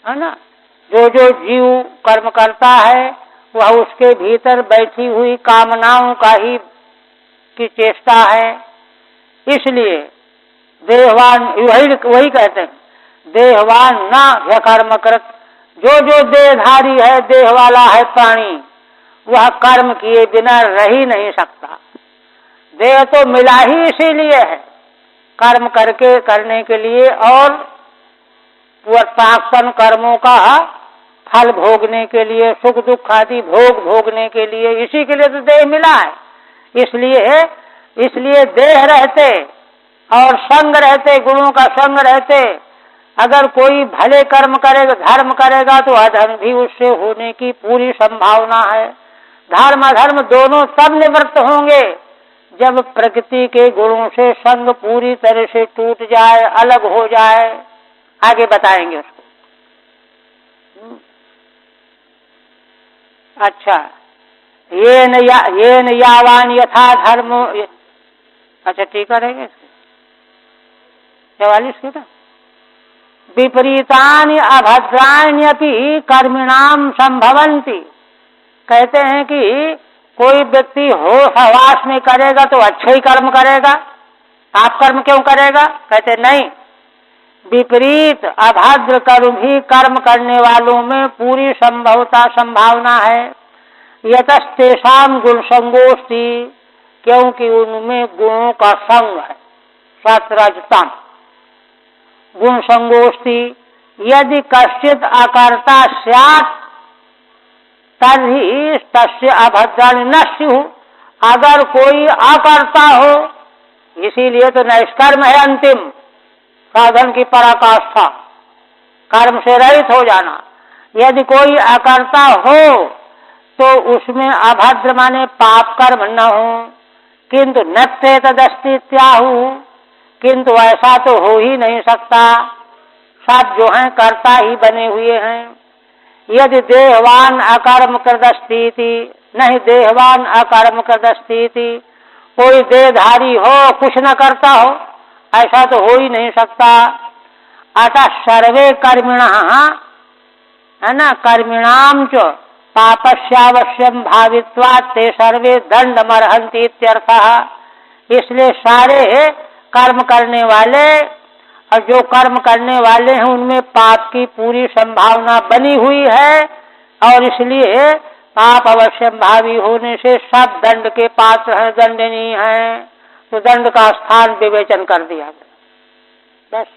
है ना। जो जीव कर्म करता है वह उसके भीतर बैठी हुई कामनाओं का ही की चेष्टा है। इसलिए देहवान वही कहते हैं, देहवान न ह्य कर्मकृत। जो देहधारी है, देह वाला है प्राणी, वह कर्म किए बिना रह ही नहीं सकता। देह तो मिला ही इसीलिए है, कर्म करने के लिए और प्राक्तन कर्मों का फल भोगने के लिए, सुख दुख आदि भोग भोगने के लिए, इसी के लिए तो देह मिला है। इसलिए देह रहते और संग रहते, गुणों का संग रहते, अगर कोई भले कर्म करेगा, धर्म करेगा तो अधर्म भी उससे होने की पूरी संभावना है। धर्म अधर्म दोनों तब निवृत्त होंगे जब प्रकृति के गुणों से संग पूरी तरह से टूट जाए, अलग हो जाए। आगे बताएंगे उसको। अच्छा, येन यावान यथा धर्म। अच्छा ठीक रहेगा इसको 44 की। विपरीतानि अभद्राण्यपि कर्मिणाम संभवन्ति। कहते हैं कि कोई व्यक्ति होश हवास में करेगा तो अच्छे ही कर्म करेगा, पाप कर्म क्यों करेगा? कहते नहीं, विपरीत अभद्र कर्म भी कर्म करने वालों में पूरी संभावना है। यतस्तेषाम गुण संगोष्ठी, क्योंकि उनमें गुणों का संग है, सत्वरजतम गुण संगोष्ठी। यदि कश्चित अकर्ता स्यात् तभी तस्य अभद्राणि न स्युः, अगर कोई अकर्ता हो, इसीलिए तो नैष्कर्म है अंतिम साधन की पराकाष्ठा, कर्म से रहित हो जाना। यदि कोई अकर्ता हो तो उसमें अभद्र माने पाप कर्म न हो, किंतु नत्ते तदस्ति त्याहु, किंतु ऐसा तो हो ही नहीं सकता, सब जो हैं कर्ता ही बने हुए हैं। यदि देहवान अकर्म कृदस्तीति, नहीं देहवान अकर्म कृदस्तीति, कोई देहधारी हो कुछ न करता हो, ऐसा तो हो ही नहीं सकता। अतः सर्वे कर्मिणः, है ना, कर्मिणाम च पापस्यावश्यम भावित्वात् ते सर्वे दंडमर्हन्ति इत्यर्थः। इसलिए सारे कर्म करने वाले, और जो कर्म करने वाले हैं उनमें पाप की पूरी संभावना बनी हुई है, और इसलिए पाप अवश्य भावी होने से सब दंड के पात्र हैं, दंडनीय हैं। तो दंड का स्थान विवेचन कर दिया गया। बस।